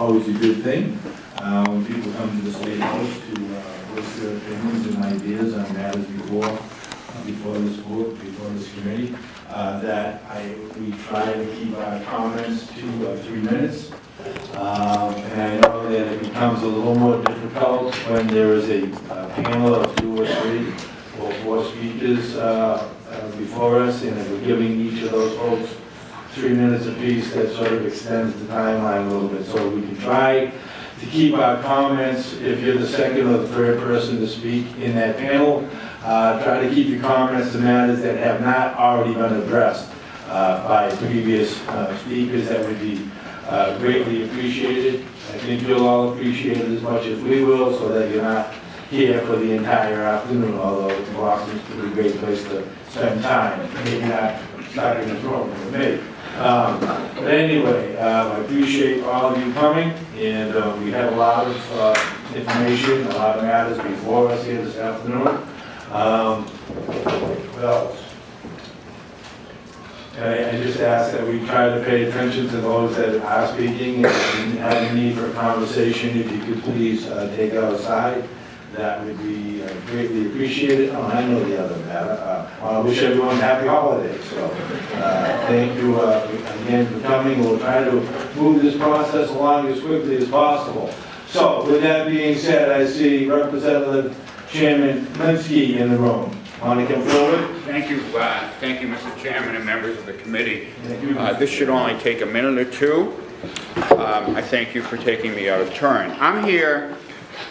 always a good thing when people come to the State House to voice their opinions and ideas on matters before this board, before this committee. We try to keep our comments to 3 minutes. And I know that it becomes a little more difficult when there is a panel of 2 or 3 or 4 speakers before us, and if we're giving each of those folks 3 minutes apiece, that sort of extends the timeline a little bit. So we can try to keep our comments, if you're the second or the third person to speak in that panel, try to keep your comments to matters that have not already been addressed by previous speakers. That would be greatly appreciated. I think you'll all appreciate it as much as we will, so that you're not here for the entire afternoon, although Boston's a pretty great place to spend time. Maybe not stuck in this room with me. But anyway, I appreciate all of you coming, and we have a lot of information, a lot of matters before us here this afternoon. What else? I just ask that we try to pay attention to those that are speaking and have a need for a conversation. If you could please take it outside, that would be greatly appreciated. Oh, I know the other matter. I wish everyone happy holidays. So thank you again for coming. We'll try to move this process along as quickly as possible. So with that being said, I see Representative Chairman Linsky in the room. Want to come forward? Thank you, Mr. Chairman and members of the committee. This should only take a minute or two. I thank you for taking me out of turn. I'm here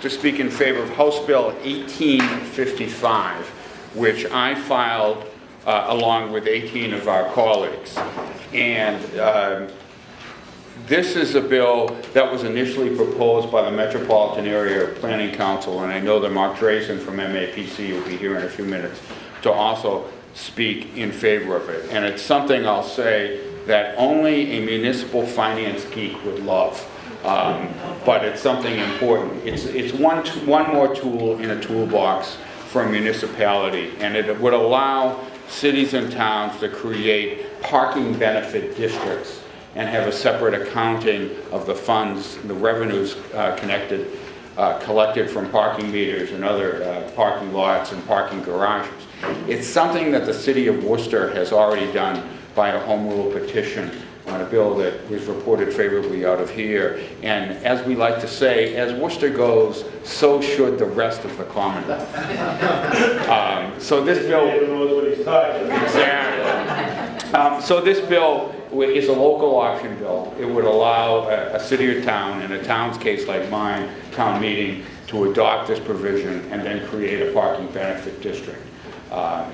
to speak in favor of House Bill 1855, which I filed along with 18 of our colleagues. And this is a bill that was initially proposed by the Metropolitan Area Planning Council, and I know that Mark Drazen from MAPC will be here in a few minutes to also speak in favor of it. And it's something I'll say that only a municipal finance geek would love. But it's something important. It's one more tool in a toolbox for a municipality, and it would allow cities and towns to create parking benefit districts and have a separate accounting of the funds, the revenues collected from parking meters and other parking lots and parking garages. It's something that the city of Worcester has already done by a home rule petition on a bill that was reported favorably out of here. And as we like to say, as Worcester goes, so should the rest of the Commonwealth. So this bill... knows what he's talking about. Exactly. So this bill is a local option bill. It would allow a city or town, in a town's case like mine, town meeting, to adopt this provision and then create a parking benefit district.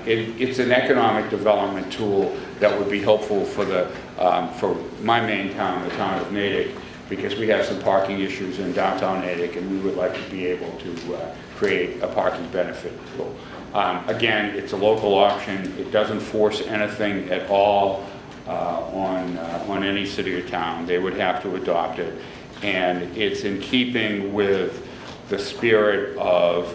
It's an economic development tool that would be helpful for my main town, the town of Natick, because we have some parking issues in downtown Natick, and we would like to be able to create a parking benefit tool. Again, it's a local option. It doesn't force anything at all on any city or town. They would have to adopt it, and it's in keeping with the spirit of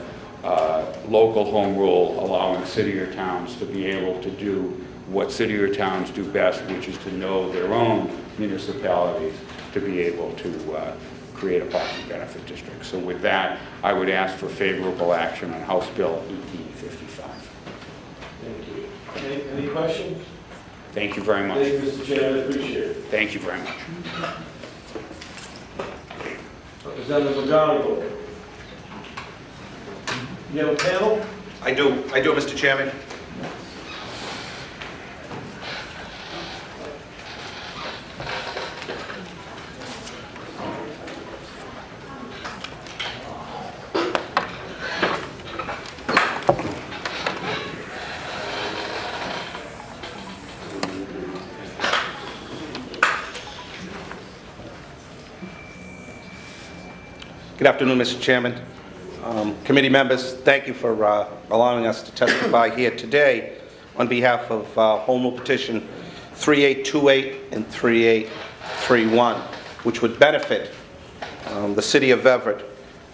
local home rule, allowing city or towns to be able to do what city or towns do best, which is to know their own municipalities, to be able to create a parking benefit district. So with that, I would ask for favorable action on House Bill 1855. Thank you. Any questions? Thank you very much. Thank you, Mr. Chairman. I appreciate it. Thank you very much. Representative McGonigal. You have a panel? I do, Mr. Chairman. Good afternoon, Mr. Chairman. Committee members, thank you for allowing us to testify here today on behalf of Home Rule Petition 3828 and 3831, which would benefit the City of Everett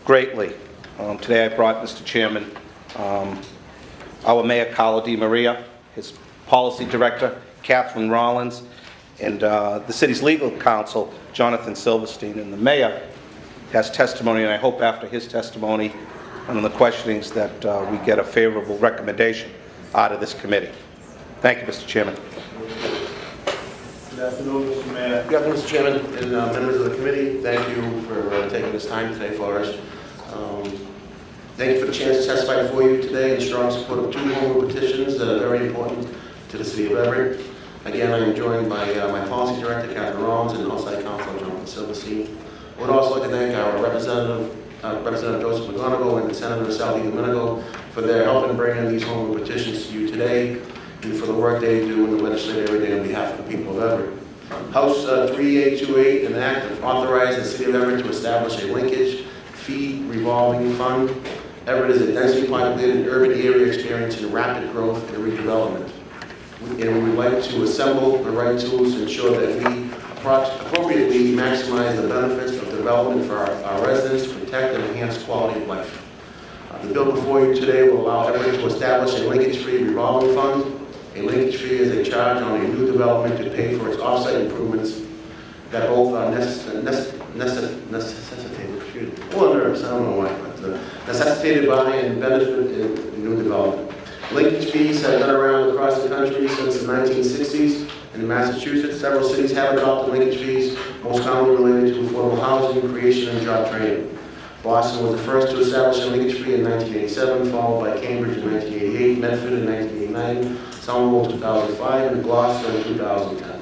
greatly. Today I brought, Mr. Chairman, our Mayor Carlo Di Maria, his Policy Director, Catherine Rollins, And the city's legal counsel, Jonathan Silverstein, and the mayor has testimony, and I hope after his testimony and the questionings that we get a favorable recommendation out of this committee. Thank you, Mr. Chairman. Good afternoon, Mr. Mayor. Good afternoon, Mr. Chairman and members of the committee. Thank you for taking this time today for us. Thank you for the chance to testify before you today in strong support of 2 home rule petitions that are very important to the city of Everett. Again, I am joined by my policy director, Catherine Rollins, and outside counsel, Jonathan Silverstein. I would also like to thank our Representative Joseph McGonigal and Senator Sally Domenico for their help in bringing these home rule petitions to you today and for the work they do in the legislature every day on behalf of the people of Everett. House 3828, an act that authorized the city of Everett to establish a linkage fee revolving fund. Everett is a densely populated urban area experiencing rapid growth and redevelopment. And we would like to assemble the right tools to ensure that we appropriately maximize the benefits of development for our residents to protect and enhance quality of life. The bill before you today will allow Everett to establish a linkage-free revolving fund. A linkage fee is a charge on a new development to pay for its off-site improvements that both necessitated by and benefit in new development. Linkage fees have been around across the country since the 1960s. In Massachusetts, several cities have adopted linkage fees, most commonly related to affordable housing, creation, and job training. Boston was the first to establish a linkage fee in 1987, followed by Cambridge in 1988, Medford in 1989, Somerville in 2005, and Gloucester in 2010.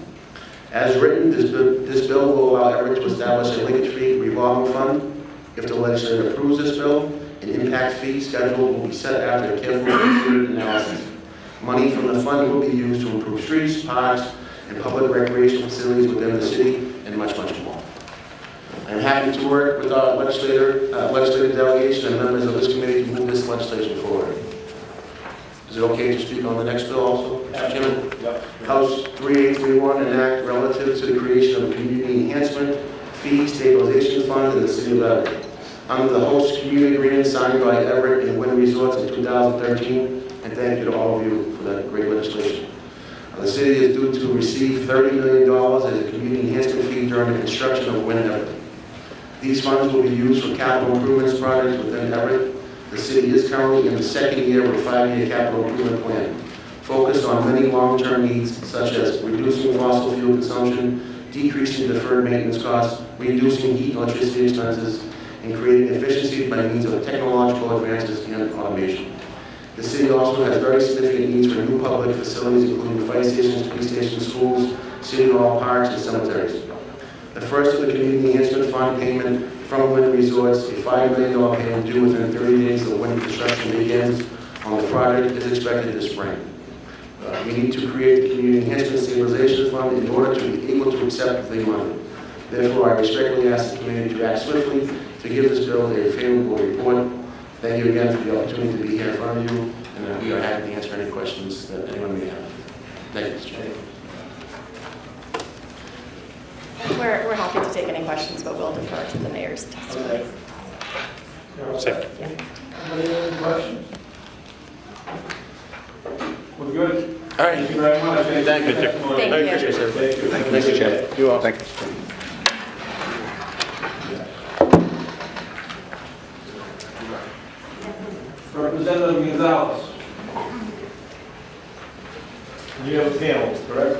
As written, this bill will allow Everett to establish a linkage-free revolving fund. If the legislature approves this bill, an impact fee schedule will be set after a carefully considered analysis. Money from the fund will be used to improve streets, parks, and public recreation facilities within the city, and much, much more. I'm happy to work with our legislative delegation and members of this committee to move this legislation forward. Is it okay to speak on the next bill also, Mr. Chairman? Yep. House 3831, an act relative to the creation of a community enhancement fee stabilization fund in the city of Everett. Under the host community agreement signed by Everett and Wynn Resorts in 2013, and thank you to all of you for that great legislation. The city is due to receive $30 million as a community enhancement fee during the construction of Wynn Everett. These funds will be used for capital improvements projects within Everett. The city is currently in the second year of a 5-year capital improvement plan, focused on many long-term needs such as reducing fossil fuel consumption, decreasing deferred maintenance costs, reducing heat and electricity expenses, and creating efficiency by means of technological advances and automation. The city also has very significant needs for new public facilities, including fire stations, police stations, schools, city hall, parks, and cemeteries. The first of the community enhancement fund payment from Wynn Resorts, a $5 million payment due within 30 days of when construction begins on the project, is expected this spring. We need to create the community enhancement stabilization fund in order to be able to accept the money. Therefore, I respectfully ask the committee to act swiftly to give this bill a favorable report. Thank you again for the opportunity to be here in front of you, and we are happy to answer any questions that anyone may have. Thank you, Mr. Chairman. We're happy to take any questions, but we'll defer to the mayor's testimony. Okay. Yeah. Anybody have any questions? We're good. All right. Thank you very much. Thank you. Thank Merry you. Christmas, everybody. Thank you. Thank you, Mr. Chairman. You all. Thank you. Representative Gonzalez. You have a panel, correct?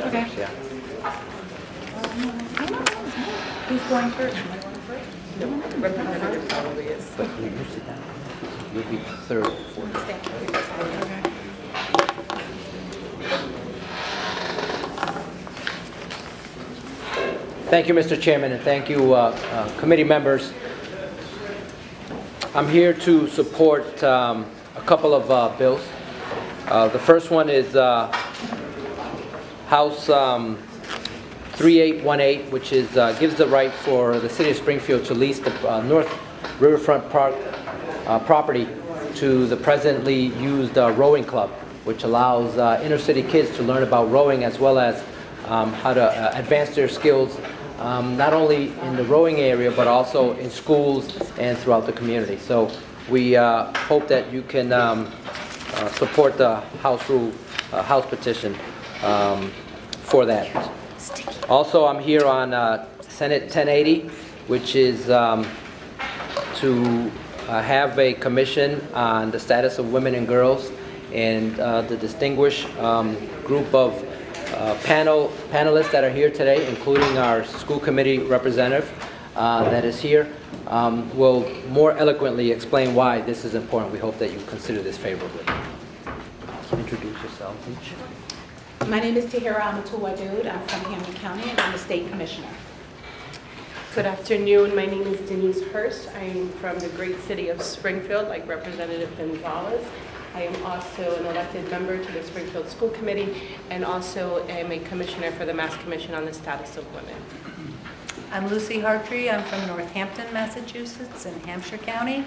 Okay. Who's going first? No, representative probably is. You'll be third, fourth. Okay. Thank you, Mr. Chairman, and thank you, committee members. I'm here to support a couple of bills. The first one is House 3818, which is, gives the right for the city of Springfield to lease the North Riverfront Park property to the presently used rowing club, which allows inner city kids to learn about rowing as well as how to advance their skills, not only in the rowing area, but also in schools and throughout the community. So we hope that you can support the House petition for that. Also, I'm here on Senate 1080, which is to have a commission on the status of women and girls, and the distinguished group of panelists that are here today, including our school committee representative that is here, will more eloquently explain why this is important. We hope that you consider this favorably. Introduce yourself each. My name is Tahira Amatul-Wadud. I'm from Hampton County, and I'm a state commissioner. Good afternoon. My name is Denise Hurst. I'm from the great city of Springfield, like Representative Gonzalez. I am also an elected member to the Springfield School Committee, and also am a commissioner for the Mass Commission on the Status of Women. I'm Lucy Hartree. I'm from Northampton, Massachusetts, in Hampshire County,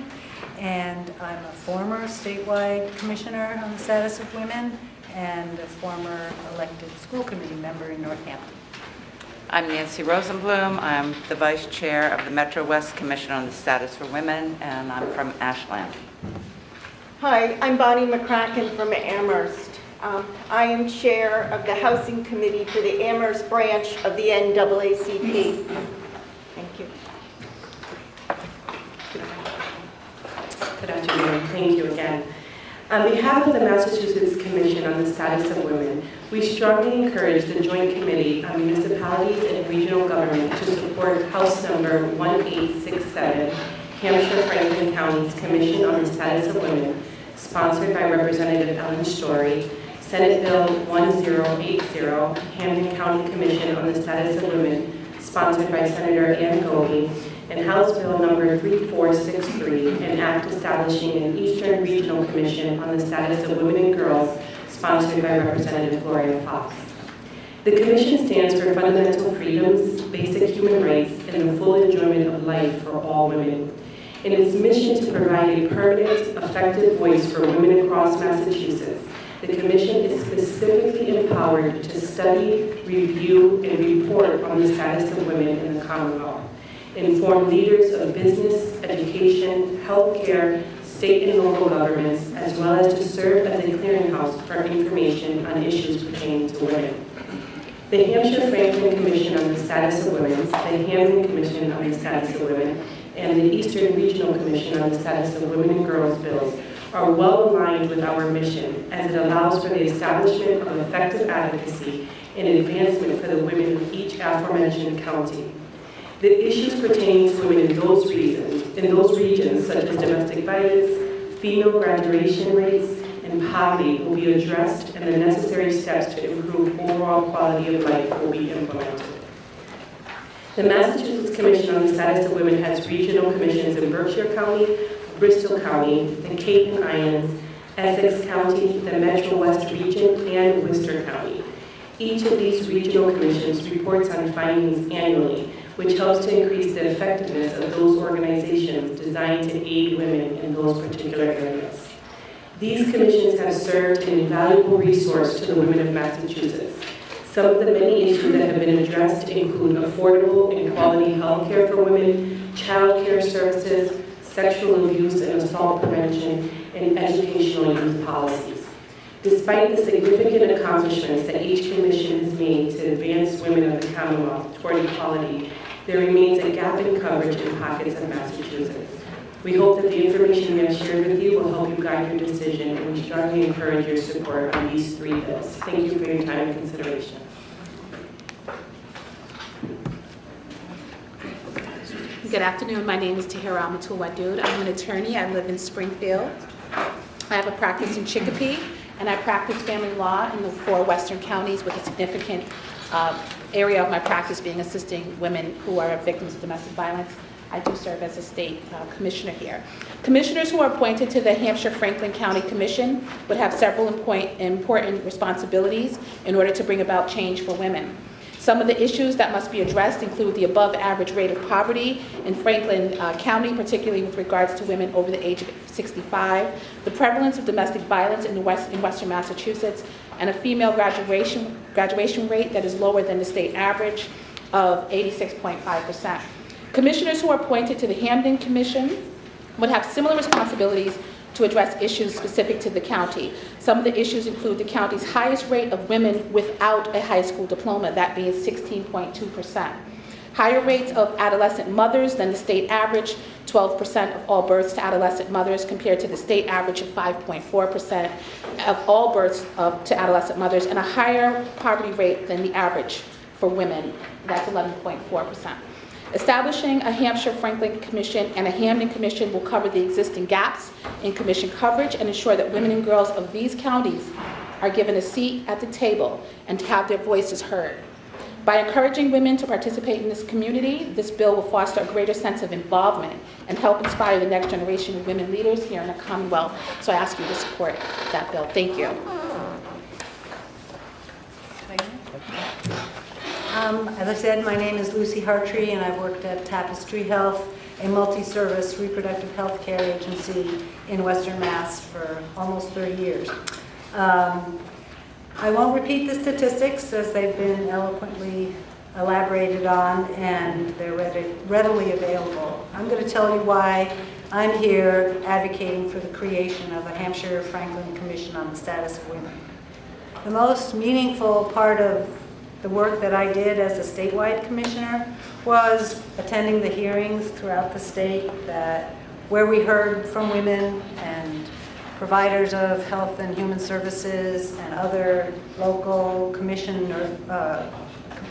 and I'm a former statewide commissioner on the status of women and a former elected school committee member in Northampton. I'm Nancy Rosenblum. I'm the Vice Chair of the Metro West Commission on the Status for Women, and I'm from Ashland. Hi, I'm Bonnie McCracken from Amherst. I am Chair of the Housing Committee for the Amherst branch of the NAACP. Thank you. Good afternoon. Thank you again. On behalf of the Massachusetts Commission on the Status of Women, we strongly encourage the Joint Committee on Municipalities and Regional Government to support House Number 1867, Hampshire-Franklin County's Commission on the Status of Women, sponsored by Representative Ellen Story, Senate Bill 1080, Hampton County Commission on the Status of Women, sponsored by Senator Ann Goby, and House Bill number 3463, an act establishing an Eastern Regional Commission on the Status of Women and Girls, sponsored by Representative Gloria Fox. The Commission stands for fundamental freedoms, basic human rights, and the full enjoyment of life for all women. In its mission to provide a permanent, effective voice for women across Massachusetts, the Commission is specifically empowered to study, review, and report on the status of women in the Commonwealth, inform leaders of business, education, healthcare, state and local governments, as well as to serve as a clearinghouse for information on issues pertaining to women. The Hampshire-Franklin Commission on the Status of Women, the Hampton Commission on the Status of Women, and the Eastern Regional Commission on the Status of Women and Girls bills are well aligned with our mission, as it allows for the establishment of effective advocacy and advancement for the women of each aforementioned county. The issues pertaining to women in those regions, such as domestic violence, female graduation rates, and poverty will be addressed, and the necessary steps to improve overall quality of life will be implemented. The Massachusetts Commission on the Status of Women has regional commissions in Berkshire County, Bristol County, the Cape and Islands, Essex County, the Metro West region, and Worcester County. Each of these regional commissions reports on findings annually, which helps to increase the effectiveness of those organizations designed to aid women in those particular areas. These commissions have served an invaluable resource to the women of Massachusetts. Some of the many issues that have been addressed include affordable and quality health care for women, child care services, sexual abuse and assault prevention, and educational youth policies. Despite the significant accomplishments that each commission has made to advance women of the Commonwealth toward equality, there remains a gap in coverage in pockets of Massachusetts. We hope that the information we have shared with you will help you guide your decision, and we strongly encourage your support on these three bills. Thank you for your time and consideration. Good afternoon. My name is Tahira Amatul-Wadud. I'm an attorney. I live in Springfield. I have a practice in Chicopee, and I practice family law in the 4 western counties, with a significant area of my practice being assisting women who are victims of domestic violence. I do serve as a state commissioner here. Commissioners who are appointed to the Hampshire-Franklin County Commission would have several important responsibilities in order to bring about change for women. Some of the issues that must be addressed include the above average rate of poverty in Franklin County, particularly with regards to women over the age of 65, the prevalence of domestic violence in Western Massachusetts, and a female graduation rate that is lower than the state average of 86.5%. Commissioners who are appointed to the Hamden Commission would have similar responsibilities to address issues specific to the county. Some of the issues include the county's highest rate of women without a high school diploma, that being 16.2%. Higher rates of adolescent mothers than the state average, 12% of all births to adolescent mothers compared to the state average of 5.4% of all births to adolescent mothers, and a higher poverty rate than the average for women, that's 11.4%. Establishing a Hampshire Franklin Commission and a Hamden Commission will cover the existing gaps in commission coverage and ensure that women and girls of these counties are given a seat at the table and to have their voices heard. By encouraging women to participate in this community, this bill will foster a greater sense of involvement and help inspire the next generation of women leaders here in the Commonwealth. So I ask you to support that bill. Thank you. As I said, my name is Lucy Hartree, and I've worked at Tapestry Health, a multi-service reproductive health care agency in Western Mass for almost 30 years. I won't repeat the statistics as they've been eloquently elaborated on, and they're readily available. I'm going to tell you why I'm here advocating for the creation of a Hampshire Franklin Commission on the Status of Women. The most meaningful part of the work that I did as a statewide commissioner was attending the hearings throughout the state where we heard from women and providers of health and human services and other local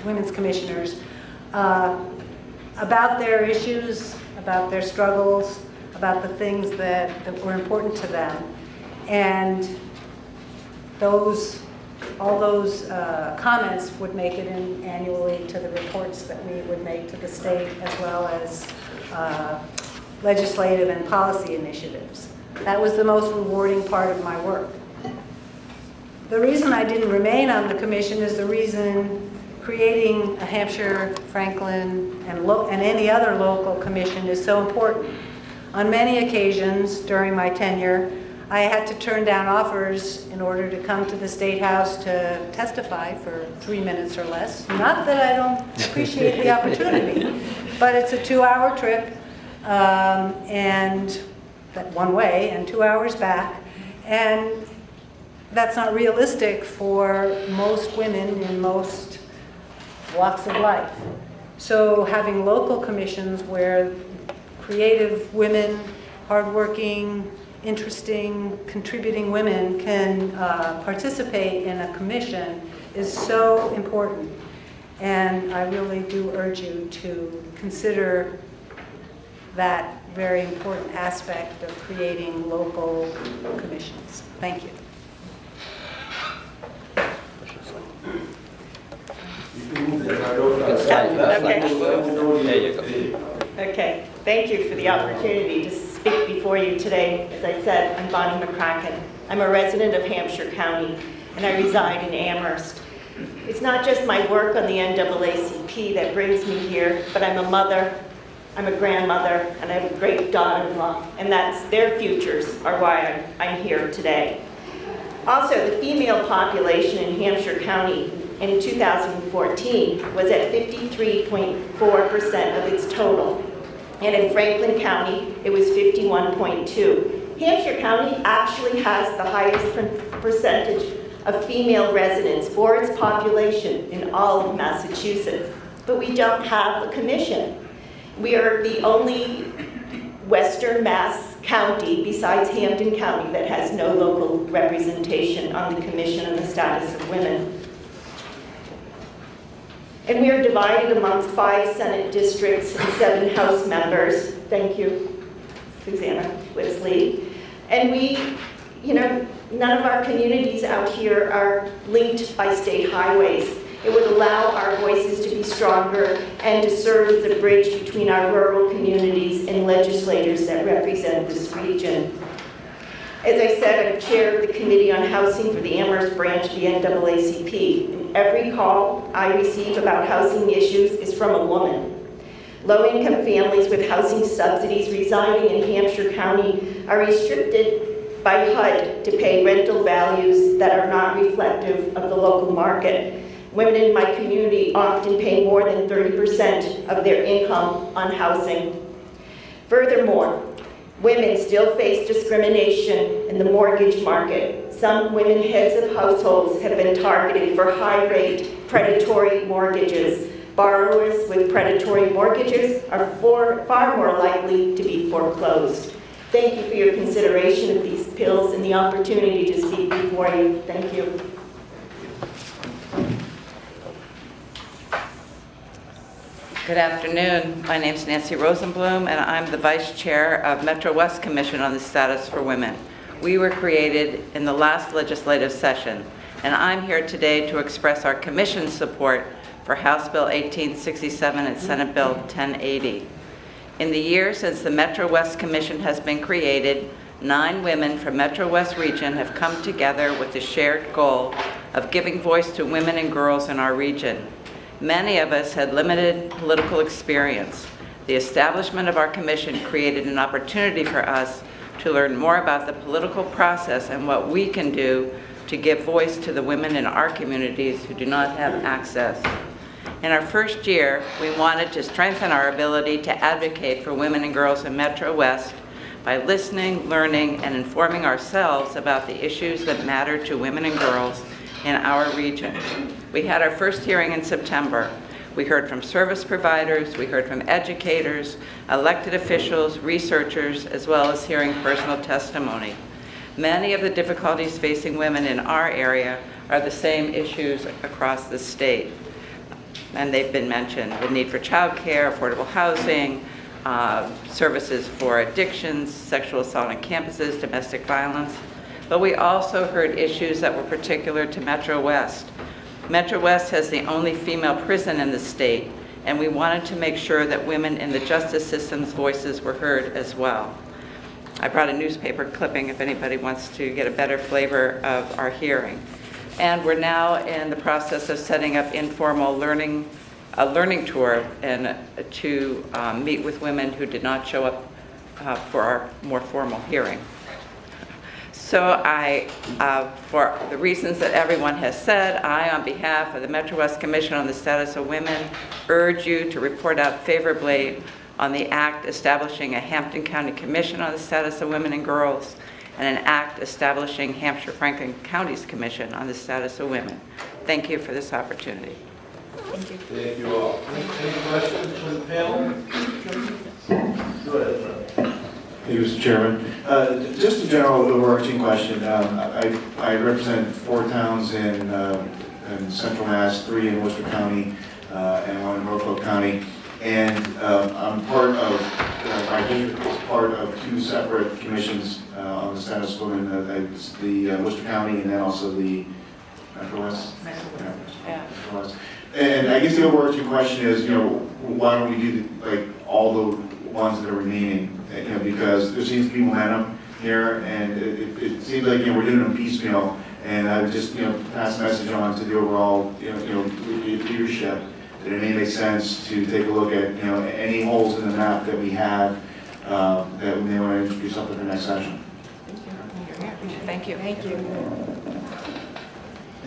women's commissioners about their issues, about their struggles, about the things that were important to them. And all those comments would make it in annually to the reports that we would make to the state, as well as legislative and policy initiatives. That was the most rewarding part of my work. The reason I didn't remain on the commission is the reason creating a Hampshire, Franklin, and any other local commission is so important. On many occasions during my tenure, I had to turn down offers in order to come to the State House to testify for 3 minutes or less. Not that I don't appreciate the opportunity, but it's a 2-hour trip, and that one way and 2 hours back, and that's not realistic for most women in most walks of life. So having local commissions where creative women, hardworking, interesting, contributing women can participate in a commission is so important. And I really do urge you to consider that very important aspect of creating local commissions. Thank you. Okay, thank you for the opportunity to speak before you today. As I said, I'm Bonnie McCracken. I'm a resident of Hampshire County, and I reside in Amherst. It's not just my work on the NAACP that brings me here, but I'm a mother, I'm a grandmother, and I have a great daughter-in-law, and their futures are why I'm here today. Also, the female population in Hampshire County in 2014 was at 53.4% of its total. And in Franklin County, it was 51.2. Hampshire County actually has the highest percentage of female residents for its population in all of Massachusetts, but we don't have a commission. We are the only Western Mass county besides Hamden County that has no local representation on the Commission on the Status of Women. And we are divided amongst 5 Senate districts and 7 House members. Thank you, Susanna Whitsley. And none of our communities out here are linked by state highways. It would allow our voices to be stronger and to serve as a bridge between our rural communities and legislators that represent this region. As I said, I'm chair of the Committee on Housing for the Amherst branch of the NAACP. And every call I receive about housing issues is from a woman. Low-income families with housing subsidies residing in Hampshire County are restricted by HUD to pay rental values that are not reflective of the local market. Women in my community often pay more than 30% of their income on housing. Furthermore, women still face discrimination in the mortgage market. Some women heads of households have been targeted for high-rate predatory mortgages. Borrowers with predatory mortgages are far more likely to be foreclosed. Thank you for your consideration of these bills and the opportunity to speak before you. Thank you. Good afternoon. My name is Nancy Rosenblum, and I'm the Vice Chair of Metro West Commission on the Status for Women. We were created in the last legislative session, and I'm here today to express our Commission's support for House Bill 1867 and Senate Bill 1080. In the year since the Metro West Commission has been created, 9 women from Metro West region have come together with the shared goal of giving voice to women and girls in our region. Many of us had limited political experience. The establishment of our commission created an opportunity for us to learn more about the political process and what we can do to give voice to the women in our communities who do not have access. In our first year, we wanted to strengthen our ability to advocate for women and girls in Metro West by listening, learning, and informing ourselves about the issues that matter to women and girls in our region. We had our first hearing in September. We heard from service providers, we heard from educators, elected officials, researchers, as well as hearing personal testimony. Many of the difficulties facing women in our area are the same issues across the state. And they've been mentioned: the need for childcare, affordable housing, services for addictions, sexual assault on campuses, domestic violence. But we also heard issues that were particular to Metro West. Metro West has the only female prison in the state, and we wanted to make sure that women in the justice system's voices were heard as well. I brought a newspaper clipping if anybody wants to get a better flavor of our hearing. And we're now in the process of setting up informal learning tour and to meet with women who did not show up for our more formal hearing. So for the reasons that everyone has said, I, on behalf of the Metro West Commission on the Status of Women, urge you to report out favorably on the act establishing a Hampton County Commission on the Status of Women and Girls, and an act establishing Hampshire-Franklin County's Commission on the Status of Women. Thank you for this opportunity. Thank you. Thank you all. Any questions from the panel? Go ahead. Thank you, Mr. Chairman. Just a general overarching question. I represent 4 towns in Central Mass, 3 in Worcester County, and 1 in Norfolk County. And I'm part of, my district is part of 2 separate commissions on the status of women, the Worcester County and then also the Metro West. Yeah. Metro West. And I guess the overarching question is, why don't we do like all the ones that are remaining? Because there seems to be momentum here, and it seems like we're doing them piecemeal. And I would just pass the message on to the overall leadership that it may make sense to take a look at any holes in the map that we have that we may want to introduce something for the next session. Thank you. Thank you.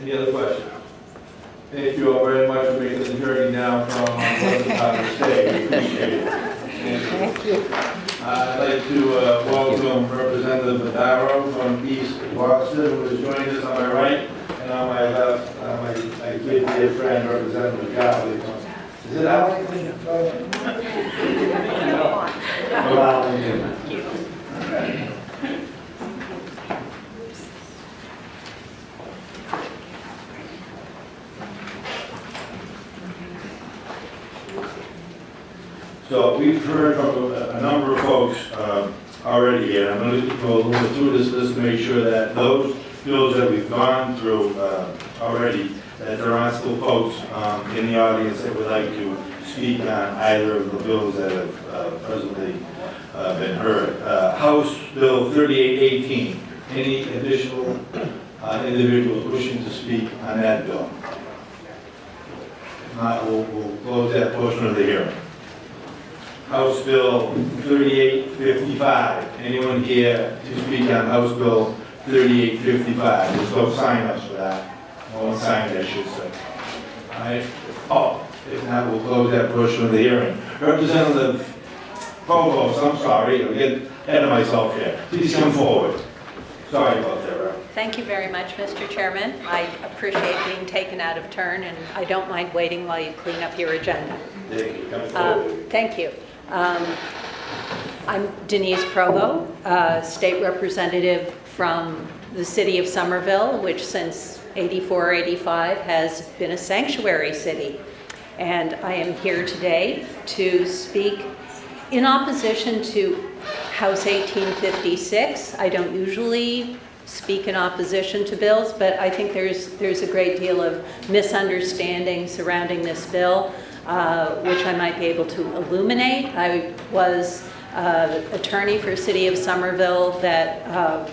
Any other questions? Thank you all very much for making the journey now from the top of the state. We appreciate it. Thank you. I'd like to welcome Representative Madaro from East Boston, who has joined us on my right, and on my left, my good dear friend, Representative Gottlieb. Is it Alex? Thank you. So we've heard from a number of folks already here. I'm going to go a little through this list to make sure that those bills that we've gone through already, that there aren't still folks in the audience that would like to speak on either of the bills that have presently been heard. House Bill 3818 any additional individuals wishing to speak on that bill? If not, we'll close that portion of the hearing. House Bill 3855. Anyone here to speak on House Bill 3855? There's no sign-ups for that. No one signed, I should say. All right. Oh, if not, we'll close that portion of the hearing. Representative Provost, I'm sorry, I'll get ahead of myself here. Please come forward. Sorry about that, Rep. Thank you very much, Mr. Chairman. I appreciate being taken out of turn, and I don't mind waiting while you clean up your agenda. Thank you. Come forward. Thank you. I'm Denise Provo, state representative from the city of Somerville, which since 84-85 has been a sanctuary city. And I am here today to speak in opposition to House 1856. I don't usually speak in opposition to bills, but I think there's a great deal of misunderstanding surrounding this bill, which I might be able to illuminate. I was attorney for City of Somerville that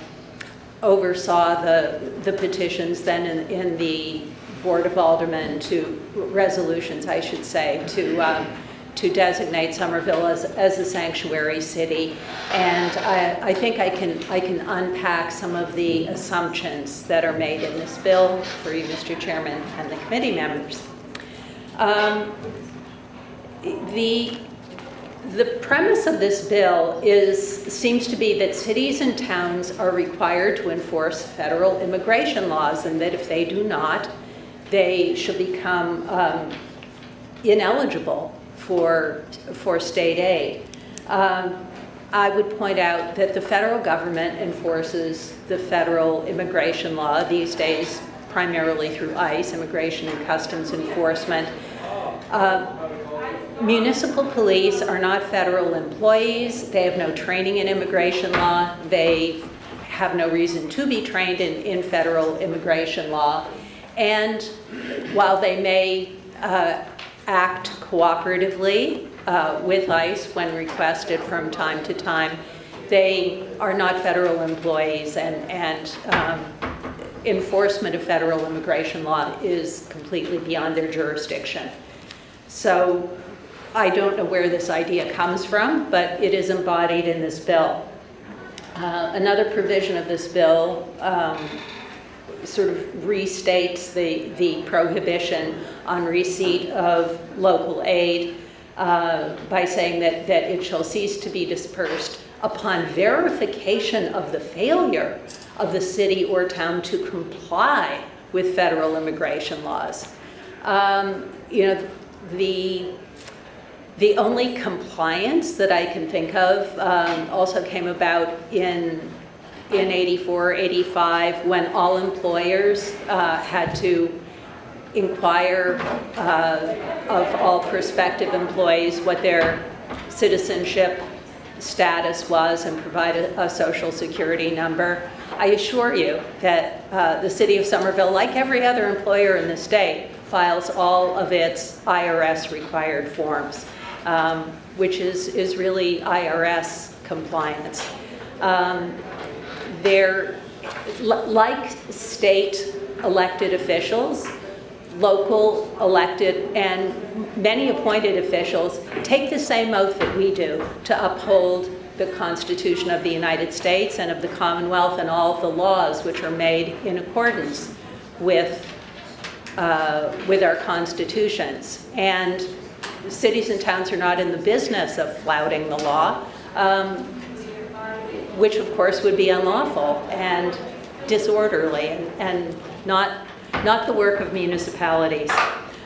oversaw the petitions then in the Board of Aldermen to resolutions, I should say, to designate Somerville as a sanctuary city. And I think I can unpack some of the assumptions that are made in this bill for you, Mr. Chairman, and the committee members. The premise of this bill seems to be that cities and towns are required to enforce federal immigration laws, and that if they do not, they should become ineligible for state aid. I would point out that the federal government enforces the federal immigration law these days primarily through ICE, Immigration and Customs Enforcement. Municipal police are not federal employees. They have no training in immigration law. They have no reason to be trained in federal immigration law. And while they may act cooperatively with ICE when requested from time to time, they are not federal employees, and enforcement of federal immigration law is completely beyond their jurisdiction. So I don't know where this idea comes from, but it is embodied in this bill. Another provision of this bill sort of restates the prohibition on receipt of local aid by saying that it shall cease to be dispersed upon verification of the failure of the city or town to comply with federal immigration laws. The only compliance that I can think of also came about in 84, 85, when all employers had to inquire of all prospective employees what their citizenship status was and provide a social security number. I assure you that the city of Somerville, like every other employer in the state, files all of its IRS required forms, which is really IRS compliance. They're like state elected officials, local elected and many appointed officials take the same oath that we do to uphold the Constitution of the United States and of the Commonwealth and all of the laws which are made in accordance with our constitutions. And cities and towns are not in the business of flouting the law, which of course would be unlawful and disorderly and not the work of municipalities.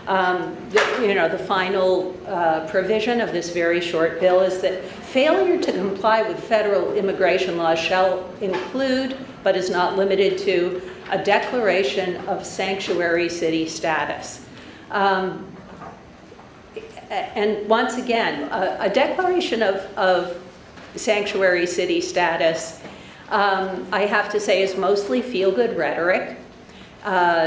The final provision of this very short bill is that failure to comply with federal immigration laws shall include, but is not limited to, a declaration of sanctuary city status. And once again, a declaration of sanctuary city status, I have to say, is mostly feel-good rhetoric.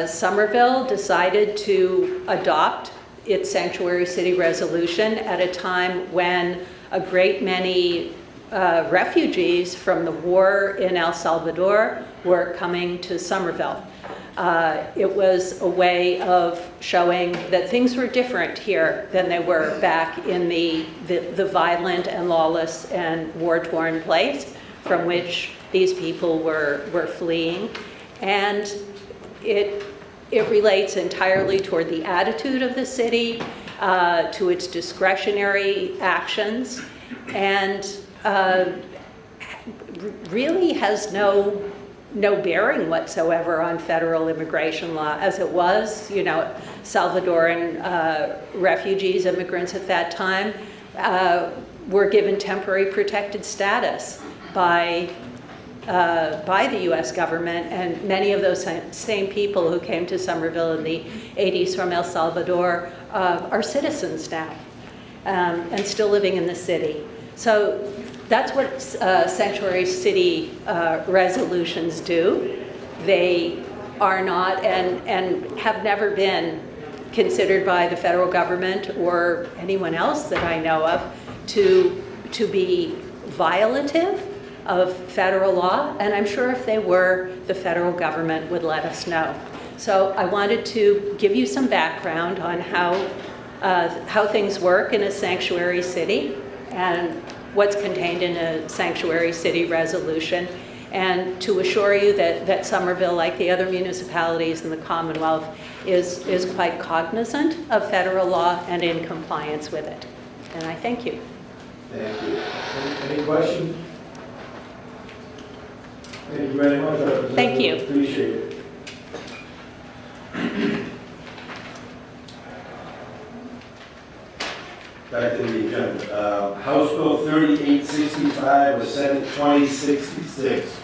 Somerville decided to adopt its sanctuary city resolution at a time when a great many refugees from the war in El Salvador were coming to Somerville. It was a way of showing that things were different here than they were back in the violent and lawless and war-torn place from which these people were fleeing. And it relates entirely toward the attitude of the city, to its discretionary actions, and really has no bearing whatsoever on federal immigration law, as it was, Salvadoran refugees, immigrants at that time, were given temporary protected status by the U.S. government, and many of those same people who came to Somerville in the 80s from El Salvador are citizens now, and still living in the city. So that's what sanctuary city resolutions do. They are not and have never been considered by the federal government or anyone else that I know of to be violative of federal law, and I'm sure if they were, the federal government would let us know. So I wanted to give you some background on how things work in a sanctuary city and what's contained in a sanctuary city resolution, and to assure you that Somerville, like the other municipalities in the Commonwealth, is quite cognizant of federal law and in compliance with it. And I thank you. Thank you. Any questions? Thank you very much, Representative. Thank you. Appreciate it. Back to the agenda. House Bill 3865 or Senate 2066.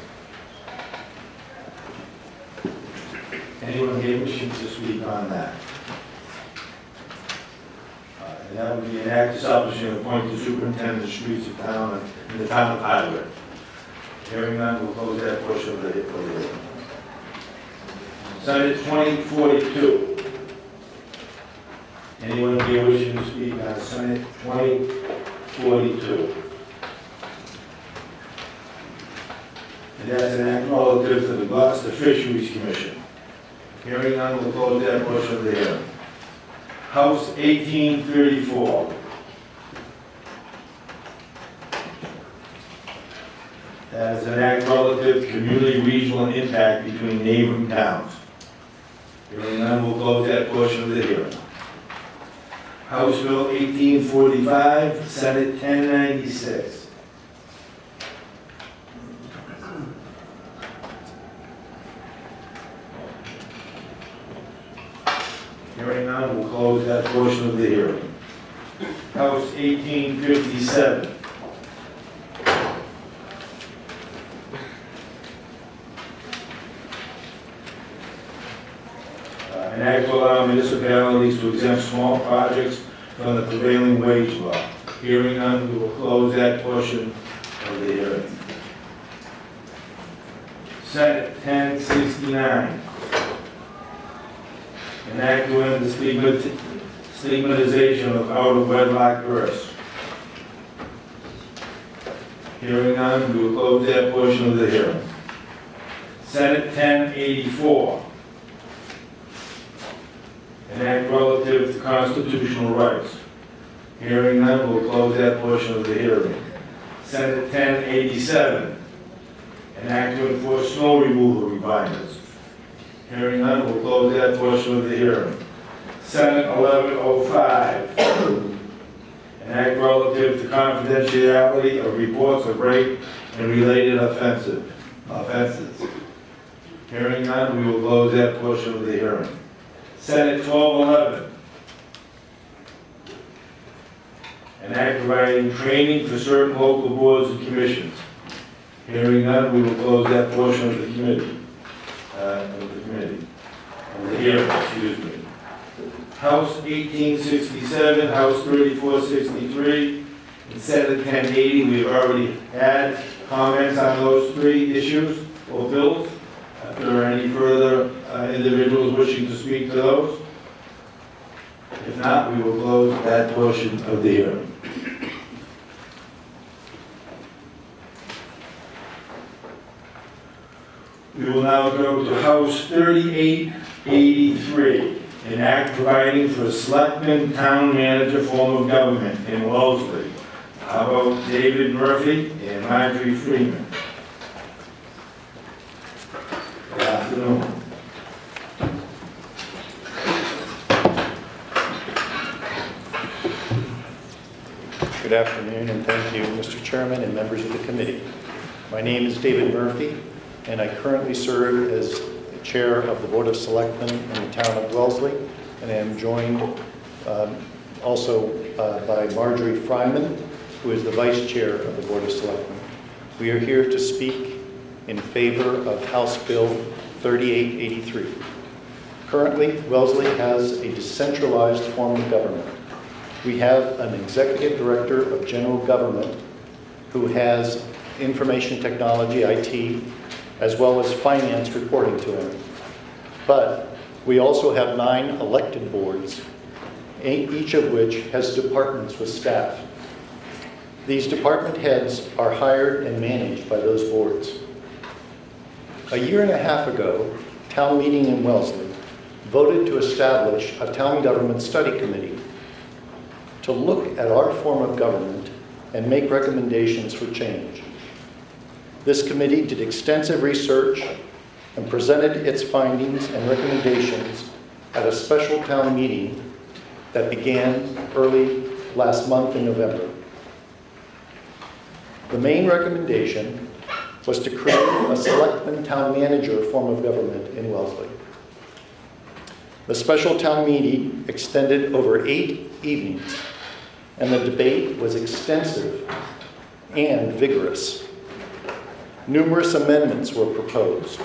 Anyone here wishing to speak on that? And that would be an act establishing and appointing the superintendent of streets of town in the town of Highland. Hearing none, we'll close that portion of the hearing. Senate 2042. Anyone here wishing to speak on Senate 2042? And that's an act relative to the Gloucester Fisheries Commission. Hearing none, we'll close that portion of the hearing. House 1834. That is an act relative to community regional impact between neighboring towns. Hearing none, we'll close that portion of the hearing. House Bill 1845, Senate 1096. Hearing none, we'll close that portion of the hearing. House 1857. An act to allow municipalities to exempt small projects from the prevailing wage law. Hearing none, we will close that portion of the hearing. Senate 1069. An act to end the stigmatization of out-of-wedlock births. Hearing none, we will close that portion of the hearing. Senate 1084. An act relative to constitutional rights. Hearing none, we'll close that portion of the hearing. Senate 1087. An act to enforce snow removal requirements. Hearing none, we'll close that portion of the hearing. Senate 1105. An act relative to confidentiality of reports of rape and related offenses. Hearing none, we will close that portion of the hearing. Senate 1211. An act providing training for certain local boards and commissions. Hearing none, we will close that portion of the committee. Of the hearing, excuse me. House 1867, House 3463, and Senate 1080. We've already had comments on those three issues or bills. If there are any further individuals wishing to speak to those? If not, we will close that portion of the hearing. We will now go to House 3883, an act providing for a selectman town manager form of government in Wellesley. How about David Murphy and Marjorie Freeman? Good afternoon. Good afternoon, and thank you, Mr. Chairman and members of the committee. My name is David Murphy, and I currently serve as the chair of the Board of Selectmen in the town of Wellesley, and I am joined also by Marjorie Freeman, who is the vice chair of the Board of Selectmen. We are here to speak in favor of House Bill 3883. Currently, Wellesley has a decentralized form of government. We have an executive director of general government who has information technology, IT, as well as finance reporting to him. But we also have 9 elected boards, each of which has departments with staff. These department heads are hired and managed by those boards. A year and a half ago, town meeting in Wellesley voted to establish a town government study committee to look at our form of government and make recommendations for change. This committee did extensive research and presented its findings and recommendations at a special town meeting that began early last month in November. The main recommendation was to create a selectman town manager form of government in Wellesley. The special town meeting extended over 8 evenings, and the debate was extensive and vigorous. Numerous amendments were proposed,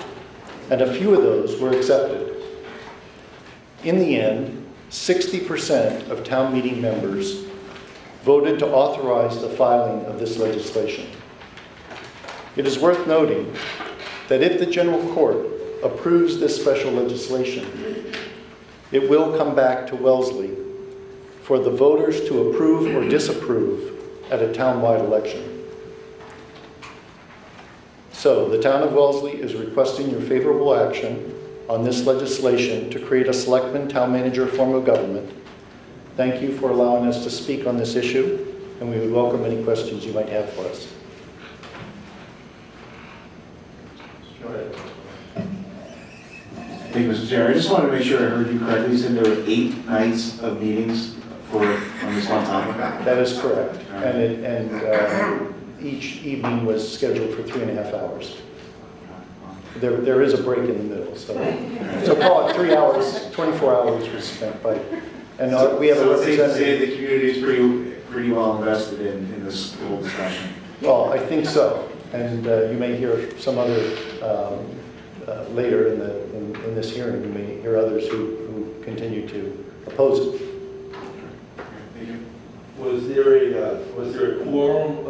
and a few of those were accepted. In the end, 60% of town meeting members voted to authorize the filing of this legislation. It is worth noting that if the General Court approves this special legislation, it will come back to Wellesley for the voters to approve or disapprove at a town-wide election. So, the town of Wellesley is requesting your favorable action on this legislation to create a selectman town manager form of government. Thank you for allowing us to speak on this issue, and we would welcome any questions you might have for us. Go ahead. Thank you, Mr. Chair. I just wanted to make sure I heard you correctly. You said there were 8 nights of meetings on this one topic? That is correct. And each evening was scheduled for 3.5 hours. There is a break in the middle, so call it 3 hours, 24 hours was spent by, and we have a representative. Say the community is pretty well invested in this whole discussion. Well, I think so, and you may hear some other later in this hearing. You may hear others who continue to oppose it. Thank you. Was there a quorum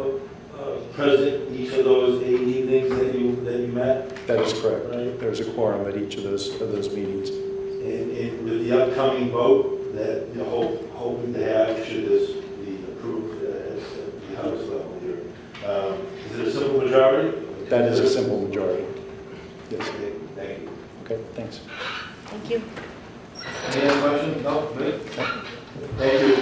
present each of those 8 evenings that you met? That is correct. Right. There's a quorum at each of those meetings. And with the upcoming vote that you're hoping to have, should this be approved at the House level here, is it a simple majority? That is a simple majority. Yes. Okay, thank you. Okay, thanks. Thank you. Any other questions? No? Good? Thank you.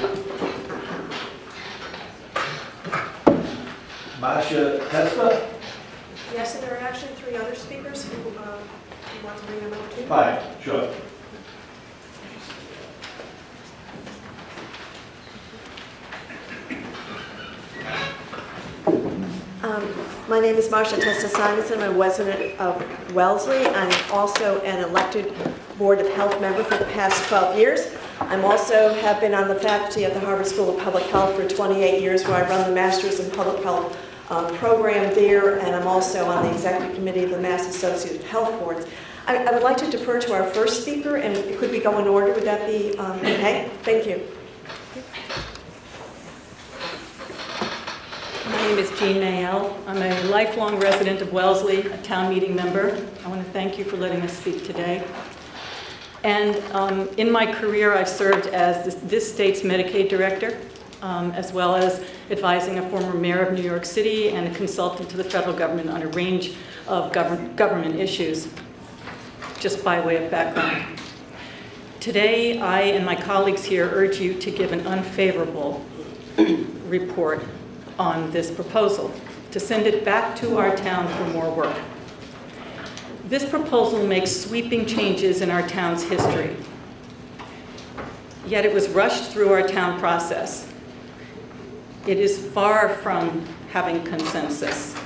Masha Testa? Yes, and there are actually 3 other speakers who want to bring them up too. Fine, sure. My name is Marcia Testa-Simonson. I'm a resident of Wellesley. I'm also an elected Board of Health member for the past 12 years. I'm also have been on the faculty at the Harvard School of Public Health for 28 years, where I run the Masters in Public Health program there, and I'm also on the executive committee of the Mass Association of Health Boards. I would like to defer to our first speaker, and could we go in order? Would that be okay? Thank you. My name is Jean Mayel. I'm a lifelong resident of Wellesley, a town meeting member. I want to thank you for letting us speak today. And in my career, I've served as this state's Medicaid director, as well as advising a former mayor of New York City and a consultant to the federal government on a range of government issues, just by way of background. Today, I and my colleagues here urge you to give an unfavorable report on this proposal, to send it back to our town for more work. This proposal makes sweeping changes in our town's history, yet it was rushed through our town process. It is far from having consensus.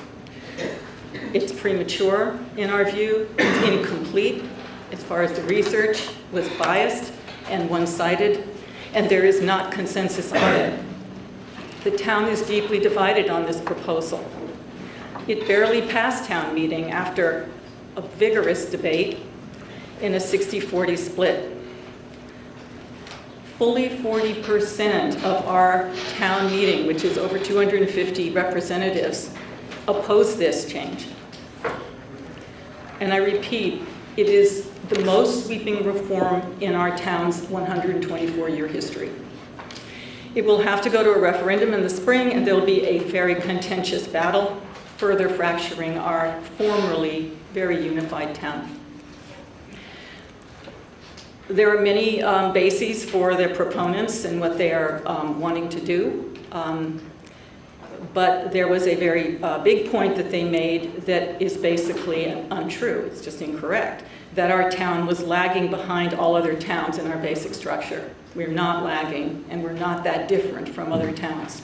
It's premature, in our view, it's incomplete, as far as the research was biased and one-sided, and there is not consensus on it. The town is deeply divided on this proposal. It barely passed town meeting after a vigorous debate in a 60-40 split. Fully 40% of our town meeting, which is over 250 representatives, oppose this change. And I repeat, it is the most sweeping reform in our town's 124-year history. It will have to go to a referendum in the spring, and there will be a very contentious battle, further fracturing our formerly very unified town. There are many bases for their proponents and what they are wanting to do. But there was a very big point that they made that is basically untrue. It's just incorrect. That our town was lagging behind all other towns in our basic structure. We're not lagging, and we're not that different from other towns.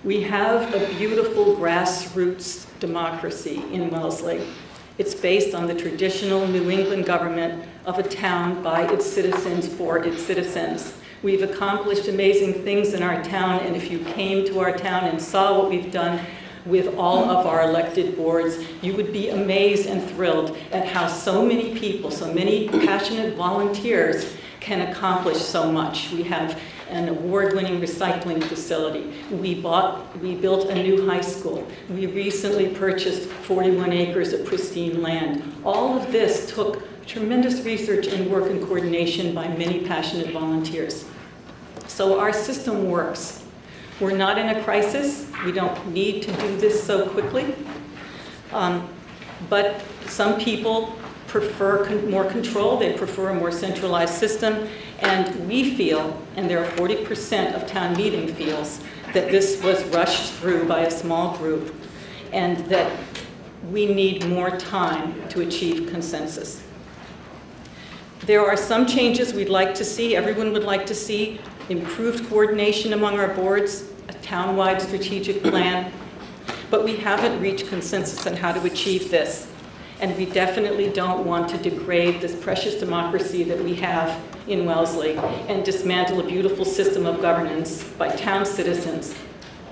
We have a beautiful grassroots democracy in Wellesley. It's based on the traditional New England government of a town by its citizens for its citizens. We've accomplished amazing things in our town, and if you came to our town and saw what we've done with all of our elected boards, you would be amazed and thrilled at how so many people, so many passionate volunteers can accomplish so much. We have an award-winning recycling facility. We built a new high school. We recently purchased 41 acres of pristine land. All of this took tremendous research and work and coordination by many passionate volunteers. So our system works. We're not in a crisis. We don't need to do this so quickly. But some people prefer more control. They prefer a more centralized system. And we feel, and there are 40% of town meeting feels, that this was rushed through by a small group and that we need more time to achieve consensus. There are some changes we'd like to see, everyone would like to see, improved coordination among our boards, a town-wide strategic plan, but we haven't reached consensus on how to achieve this. And we definitely don't want to degrade this precious democracy that we have in Wellesley and dismantle a beautiful system of governance by town citizens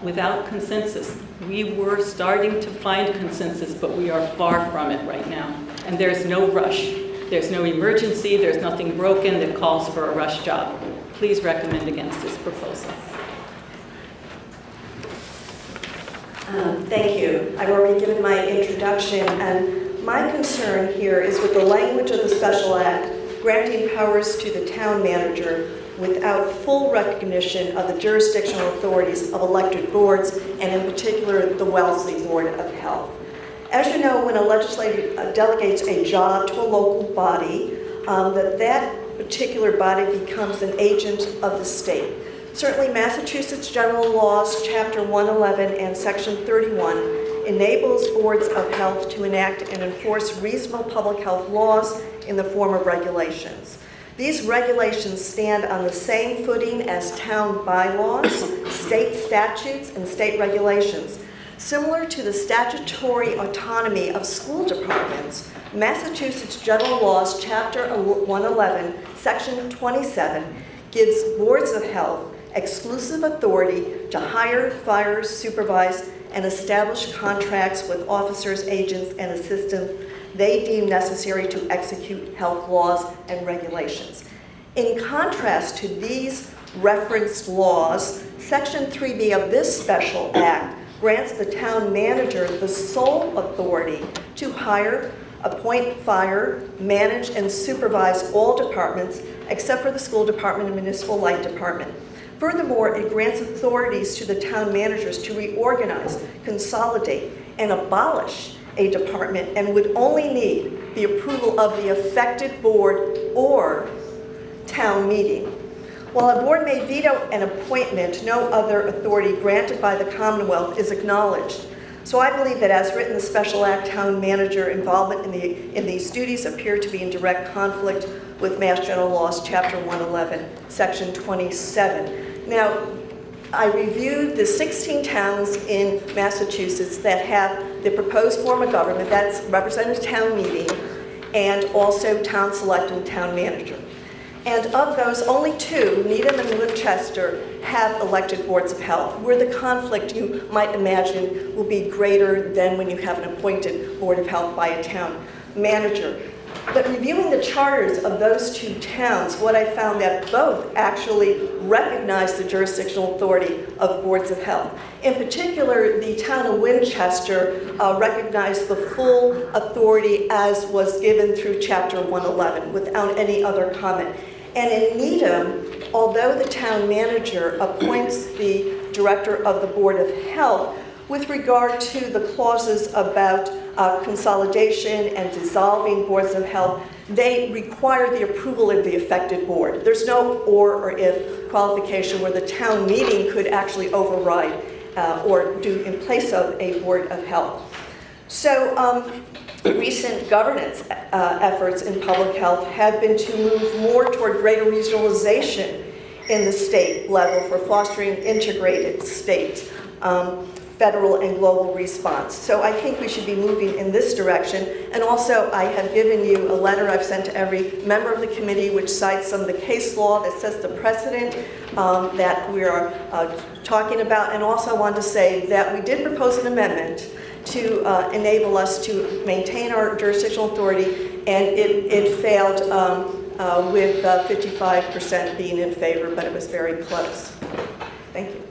without consensus. We were starting to find consensus, but we are far from it right now. And there's no rush. There's no emergency. There's nothing broken that calls for a rush job. Please recommend against this proposal. Thank you. I've already given my introduction, and my concern here is with the language of the special act granting powers to the town manager without full recognition of the jurisdictional authorities of elected boards, and in particular the Wellesley Board of Health. As you know, when a legislator delegates a job to a local body, that particular body becomes an agent of the state. Certainly, Massachusetts General Laws, Chapter 111 and Section 31 enables boards of health to enact and enforce reasonable public health laws in the form of regulations. These regulations stand on the same footing as town bylaws, state statutes, and state regulations. Similar to the statutory autonomy of school departments, Massachusetts General Laws, Chapter 111, Section 27, gives boards of health exclusive authority to hire, fire, supervise, and establish contracts with officers, agents, and assistants they deem necessary to execute health laws and regulations. In contrast to these referenced laws, Section 3B of this special act grants the town manager the sole authority to hire, appoint, fire, manage, and supervise all departments except for the school department and municipal light department. Furthermore, it grants authorities to the town managers to reorganize, consolidate, and abolish a department and would only need the approval of the affected board or town meeting. While a board may veto an appointment, no other authority granted by the Commonwealth is acknowledged. So I believe that as written, the Special Act town manager involvement in these duties appear to be in direct conflict with Mass General Laws, Chapter 111, Section 27. Now, I reviewed the 16 towns in Massachusetts that have the proposed form of government, that's representative town meeting, and also town select and town manager. And of those, only 2, Needham and Winchester, have elected boards of health, where the conflict, you might imagine, will be greater than when you have an appointed board of health by a town manager. But reviewing the charters of those 2 towns, what I found that both actually recognize the jurisdictional authority of boards of health. In particular, the town of Winchester recognized the full authority as was given through Chapter 111 without any other comment. And in Needham, although the town manager appoints the director of the Board of Health, with regard to the clauses about consolidation and dissolving boards of health, they require the approval of the affected board. There's no or if qualification where the town meeting could actually override or do in place of a board of health. So recent governance efforts in public health have been to move more toward greater regionalization in the state level for fostering integrated state, federal and global response. So I think we should be moving in this direction. And also, I have given you a letter I've sent to every member of the committee which cites some of the case law that sets the precedent that we are talking about. And also I wanted to say that we did propose an amendment to enable us to maintain our jurisdictional authority, and it failed with 55% being in favor, but it was very close. Thank you.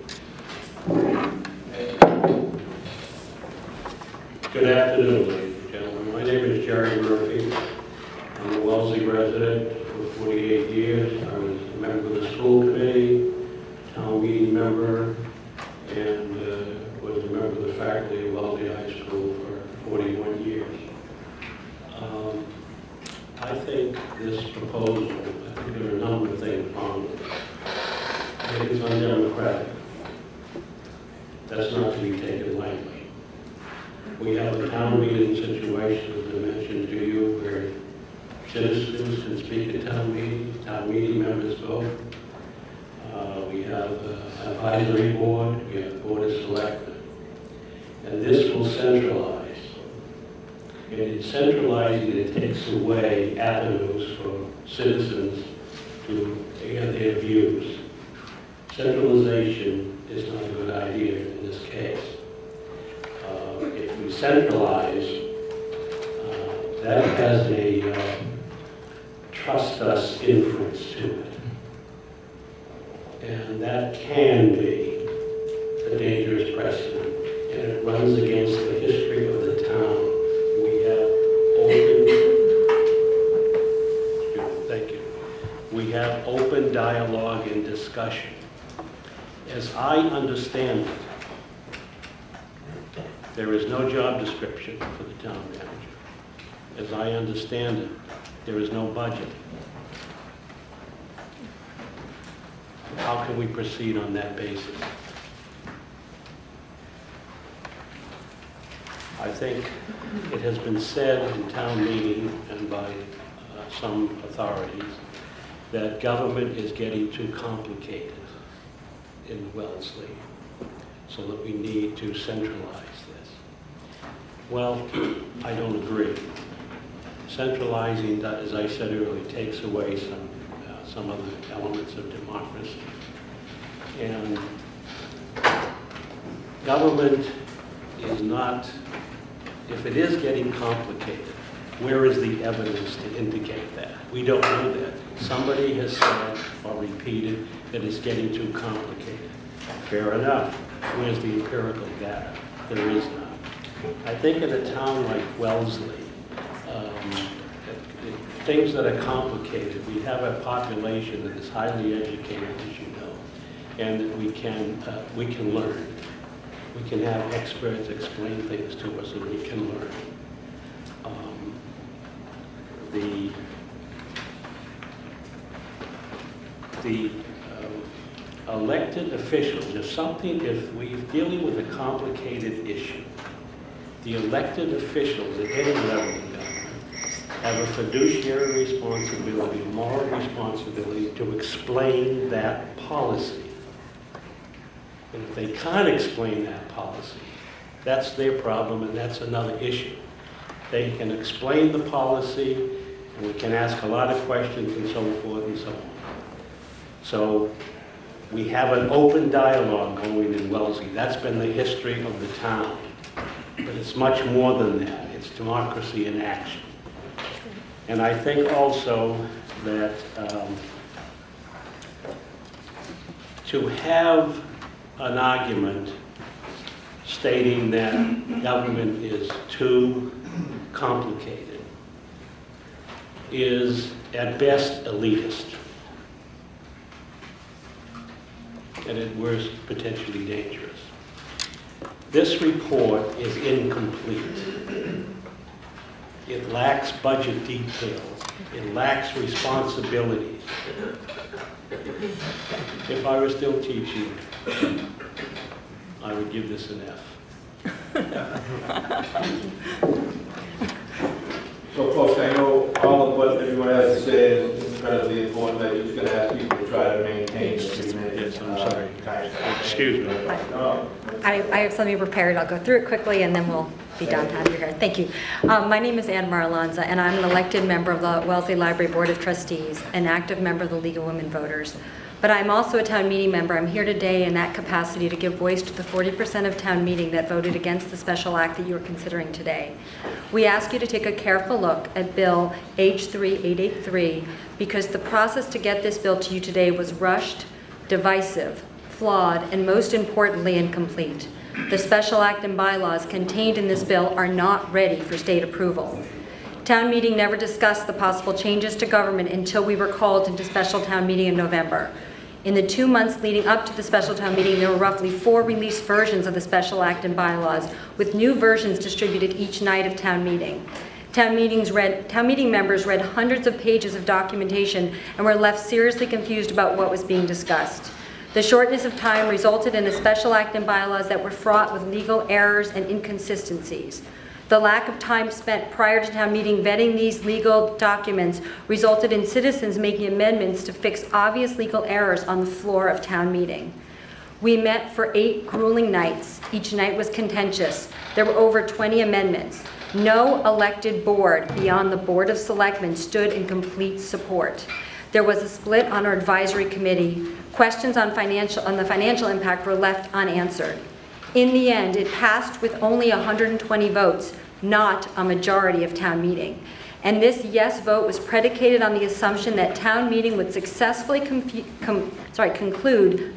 Good afternoon, ladies and gentlemen. My name is Jerry Murphy. I'm a Wellesley resident for 48 years. I was a member of the school committee, town meeting member, and was a member of the faculty of Wellesley High School for 41 years. I think this proposal, I think there are a number of things wrong with it. I think it's undemocratic. That's not to be taken lightly. We have a town meeting situation, as I mentioned to you, where citizens can speak at town meeting members vote. We have an advisory board, we have a board of selectmen. And this will centralize. And in centralizing, it takes away avenues for citizens to get their views. Centralization is not a good idea in this case. If we centralize, that has a trust us inference to it. And that can be a dangerous precedent, and it runs against the history of the town. We have open dialogue and discussion. As I understand it, there is no job description for the town manager. As I understand it, there is no budget. How can we proceed on that basis? I think it has been said in town meeting and by some authorities that government is getting too complicated in Wellesley, so that we need to centralize this. Well, I don't agree. Centralizing, as I said earlier, takes away some of the elements of democracy. And government is not, if it is getting complicated, where is the evidence to indicate that? We don't know that. Somebody has said or repeated that it's getting too complicated. Fair enough. Where's the empirical data? There is none. I think in a town like Wellesley, things that are complicated, we have a population that is highly educated, as you know, and that we can learn. We can have experts explain things to us, and we can learn. The elected officials, if we're dealing with a complicated issue, the elected officials at any level of government have a fiduciary responsibility, a moral responsibility to explain that policy. And if they can't explain that policy, that's their problem, and that's another issue. They can explain the policy, and we can ask a lot of questions and so forth and so on. So we have an open dialogue going in Wellesley. That's been the history of the town. But it's much more than that. It's democracy in action. And I think also that to have an argument stating that government is too complicated is at best elitist, and at worst potentially dangerous. This report is incomplete. It lacks budget details. It lacks responsibilities. If I were still teaching, I would give this an F. So folks, I know all of what everyone has to say is incredibly important. I'm just going to ask people to try to maintain the 3 minutes. I'm sorry. Excuse me. I have something prepared. I'll go through it quickly and then we'll be done after here. Thank you. My name is Ann Marlanza, and I'm an elected member of the Wellesley Library Board of Trustees, an active member of the League of Women Voters. But I'm also a town meeting member. I'm here today in that capacity to give voice to the 40% of town meeting that voted against the special act that you are considering today. We ask you to take a careful look at Bill H3883 because the process to get this bill to you today was rushed, divisive, flawed, and most importantly, incomplete. The special act and bylaws contained in this bill are not ready for state approval. Town meeting never discussed the possible changes to government until we were called into special town meeting in November. In the 2 months leading up to the special town meeting, there were roughly 4 released versions of the special act and bylaws, with new versions distributed each night of town meeting. Town meeting members read hundreds of pages of documentation and were left seriously confused about what was being discussed. The shortness of time resulted in a special act and bylaws that were fraught with legal errors and inconsistencies. The lack of time spent prior to town meeting vetting these legal documents resulted in citizens making amendments to fix obvious legal errors on the floor of town meeting. We met for 8 grueling nights. Each night was contentious. There were over 20 amendments. No elected board beyond the Board of Selectmen stood in complete support. There was a split on our advisory committee. Questions on the financial impact were left unanswered. In the end, it passed with only 120 votes, not a majority of town meeting. And this yes vote was predicated on the assumption that town meeting would successfully conclude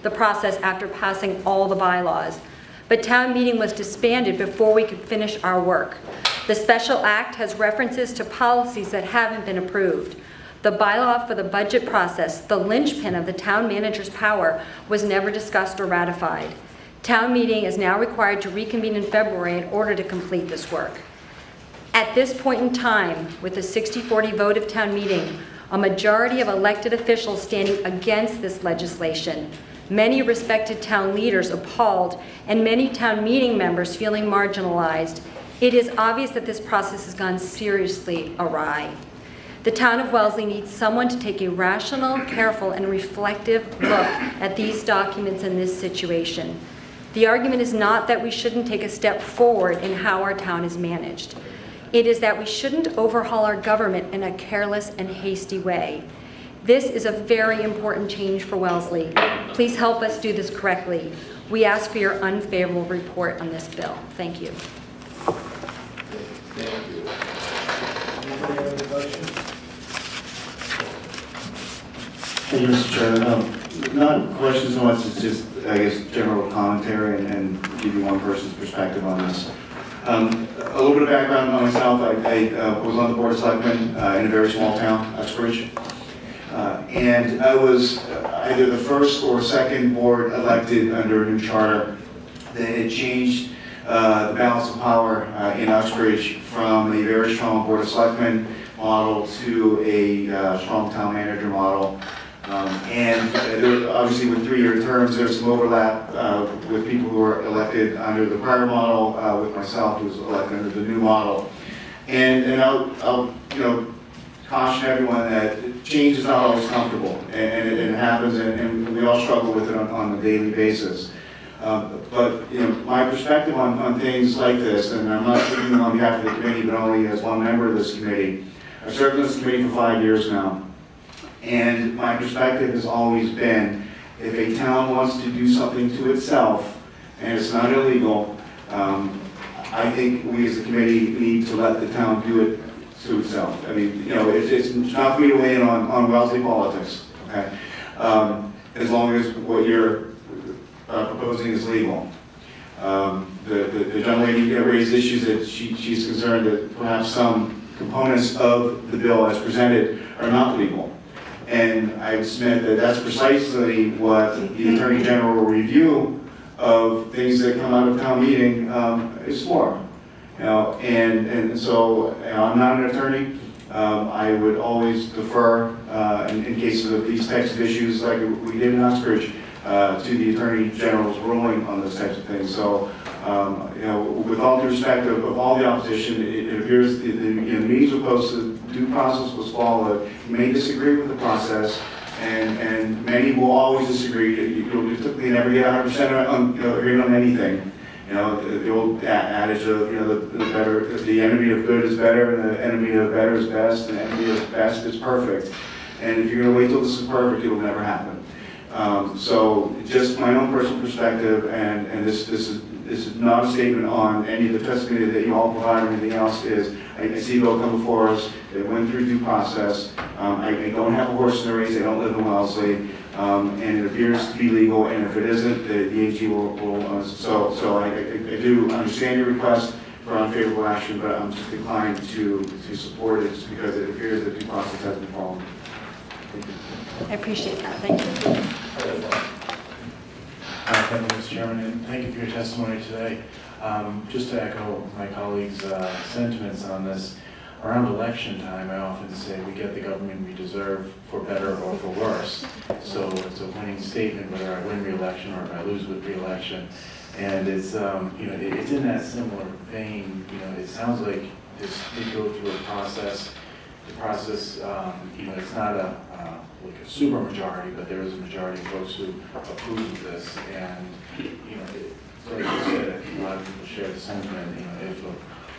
the process after passing all the bylaws. But town meeting was disbanded before we could finish our work. The special act has references to policies that haven't been approved. The bylaw for the budget process, the linchpin of the town manager's power, was never discussed or ratified. Town meeting is now required to reconvene in February in order to complete this work. At this point in time, with a 60-40 vote of town meeting, a majority of elected officials standing against this legislation, many respected town leaders appalled, and many town meeting members feeling marginalized, it is obvious that this process has gone seriously awry. The town of Wellesley needs someone to take a rational, careful, and reflective look at these documents in this situation. The argument is not that we shouldn't take a step forward in how our town is managed. It is that we shouldn't overhaul our government in a careless and hasty way. This is a very important change for Wellesley. Please help us do this correctly. We ask for your unfavorable report on this bill. Thank you. Thank you. Anybody have any questions? Hey, Mr. Chair, not questions so much as just, I guess, general commentary and give you one person's perspective on this. A little bit of background on myself. I was on the Board of Selectmen in a very small town, Uxbridge. And I either the first or second board elected under a new charter that had changed the balance of power in Uxbridge from a very strong Board of Selectmen model to a strong town manager model. Obviously with 3-year terms, there's some overlap with people who were elected under the prior model, with myself who was elected under the new model. And I'll caution everyone that change is not always comfortable, and it happens, and we all struggle with it on a daily basis. But my perspective on things like this, and I'm not speaking on behalf of the committee, but only as one member of this committee. I've served on this committee for 5 years now, and my perspective has always been, if a town wants to do something to itself, and it's not illegal, I think we as a committee need to let the town do it to itself. I mean, it's not for me to weigh in on Wellesley politics, okay? As long as what you're proposing is legal. The young lady raised issues that she's concerned that perhaps some components of the bill as presented are not legal. And I would submit that that's precisely what the Attorney General review of things that come out of town meeting is for. And so I'm not an attorney. I would always defer in cases of these types of issues like we did in Uxbridge to the Attorney General's ruling on those types of things. So, with all due respect of all the opposition, it appears the meetings were posted, due process was followed. You may disagree with the process, and many will always disagree. You typically never get 100% agreement on anything. The old adage of the enemy of good is better, and the enemy of better is best, and the enemy of best is perfect. And if you're going to wait till this is perfect, it will never happen. So just my own personal perspective, and this is not a statement on any of the testimony that you all provide or anything else, is I see they'll come before us, they went through due process, I don't have a horse in the race, I don't live in Wellesley, and it appears to be legal, and if it isn't, the AG will so I do understand your request for unfavorable action, but I'm just inclined to support it just because it appears that due process has been followed. Thank you. I appreciate that. Thank you. Thank you, Mr. Chairman, and thank you for your testimony today. Just to echo my colleagues' sentiments on this, around election time, I often say we get the government we deserve for better or for worse. So it's a winning statement whether I win re-election or if I lose with re-election. And it's it's in that similar vein. It sounds like this did go through a process. The process, it's not like a super majority, but there is a majority of folks who approve this. And like you said, I think a lot of people share the sentiment. If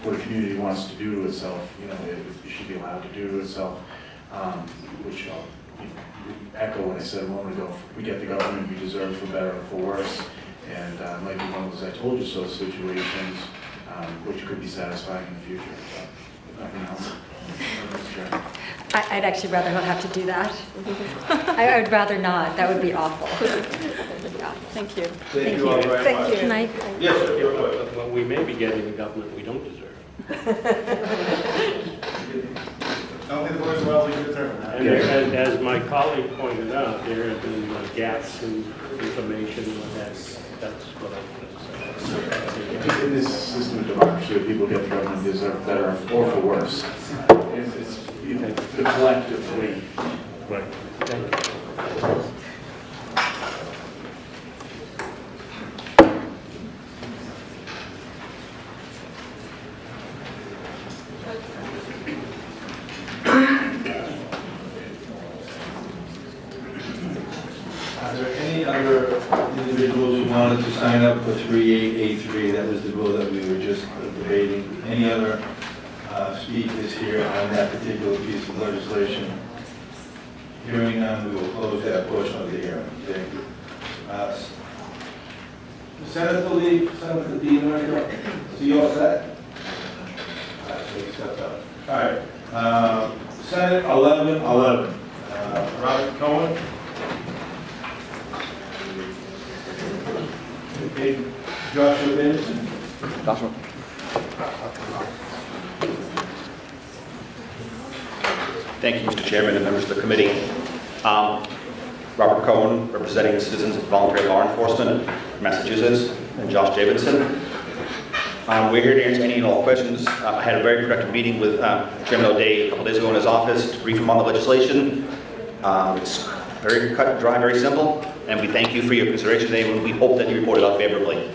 what a community wants to do to itself, it should be allowed to do to itself. Which I'll echo what I said a moment ago. We get the government we deserve for better or for worse, and it might be one of those "I told you so" situations, which could be satisfying in the future. But if nothing else. I'd actually rather not have to do that. I would rather not. That would be awful. Yeah, thank you. Thank you all very much. Thank you. Can I? Yes, sir. Well, we may be getting a government we don't deserve. Only the boys of Wellesley can determine that. And as my colleague pointed out, there have been gaps in information. That's what I wanted to say. In this system of democracy, people get the government deserve better or for worse. It's the collective we. Right. Thank you. Are there any other individuals who wanted to sign up for 3883? That was the bill that we were just debating. Any other speakers here on that particular piece of legislation? Hearing none, we will close that portion of the hearing. Thank you. Senator Lee, Senator Dean, see you all set? So you stepped up. All right. Senate 1111. Robert Cohen. Okay, Joshua Benson. Joshua. Thank you, Mr. Chairman and members of the committee. Robert Cohen, representing Citizens of Voluntary Law Enforcement, Massachusetts, and Josh Davidson. We're here to answer any and all questions. I had a very productive meeting with Chairman O'Day a couple days ago in his office to brief him on the legislation. It's very cut and dry, very simple, and we thank you for your consideration today, and we hope that you report it out favorably.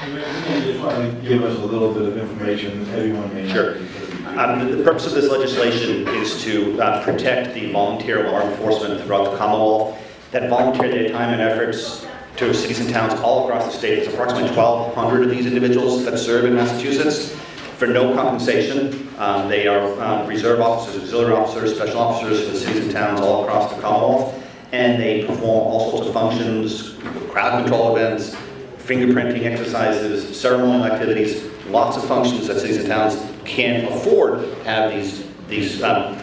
You just want to give us a little bit of information, everyone may. Sure. The purpose of this legislation is to protect the volunteer law enforcement throughout the Commonwealth that volunteer their time and efforts to cities and towns all across the state. There's approximately 1,200 of these individuals that serve in Massachusetts for no compensation. They are reserve officers, auxiliary officers, special officers for the cities and towns all across the Commonwealth, and they perform all sorts of functions, crowd control events, fingerprinting exercises, ceremonial activities, lots of functions that cities and towns can't afford to have these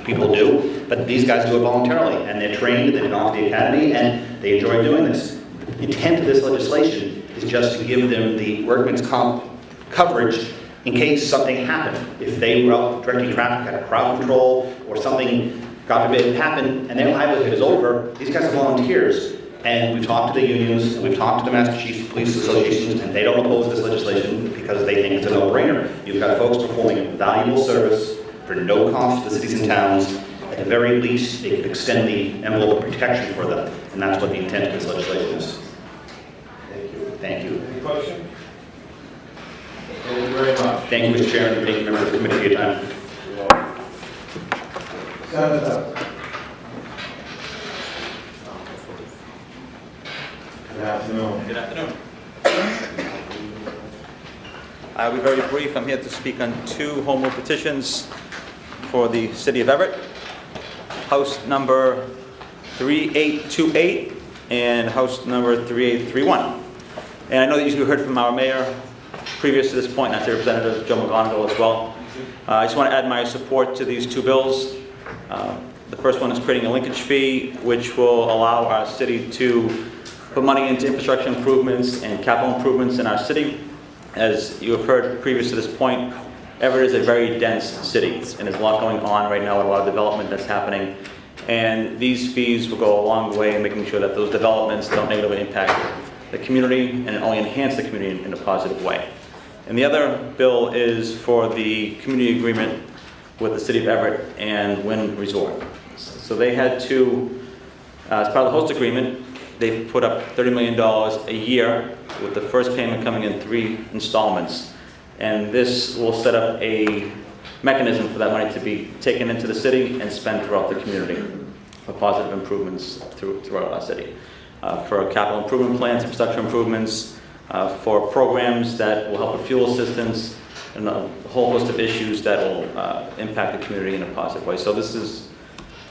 people do, but these guys do it voluntarily, and they're trained, they've been off the academy, and they enjoy doing this. The intent of this legislation is just to give them the workman's comp coverage in case something happened. If they were out directing traffic at a crowd control or something, God forbid, happened, and their livelihood is over, these guys are volunteers. And we've talked to the unions, and we've talked to the Massachusetts Police Associations, and they don't oppose this legislation because they think it's a no-brainer. You've got folks performing valuable service for no cost to the cities and towns. At the very least, they could extend the envelope of protection for them, and that's what the intent of this legislation is. Thank you. Thank you. Any questions? Thank you very much. Thank you, Mr. Chairman, and thank you, members of the committee, for your time. Senator. Good afternoon. Good afternoon. I'll be very brief. I'm here to speak on two home rule petitions for the City of Everett. House number 3828 and House number 3831. And I know that you heard from our mayor previous to this point, and that's Representative Joe McGonigal as well. I just want to add my support to these two bills. The first one is creating a linkage fee, which will allow our city to put money into infrastructure improvements and capital improvements in our city. As you have heard previous to this point, Everett is a very dense city, and there's a lot going on right now, a lot of development that's happening. And these fees will go a long way in making sure that those developments don't negatively impact the community and only enhance the community in a positive way. And the other bill is for the community agreement with the City of Everett and Wynn Resort. So they had to, as part of the host agreement, they put up $30 million a year, with the first payment coming in 3 installments. And this will set up a mechanism for that money to be taken into the city and spent throughout the community for positive improvements throughout our city. For capital improvement plans, infrastructure improvements, for programs that will help with fuel assistance, and a whole host of issues that will impact the community in a positive way. So this is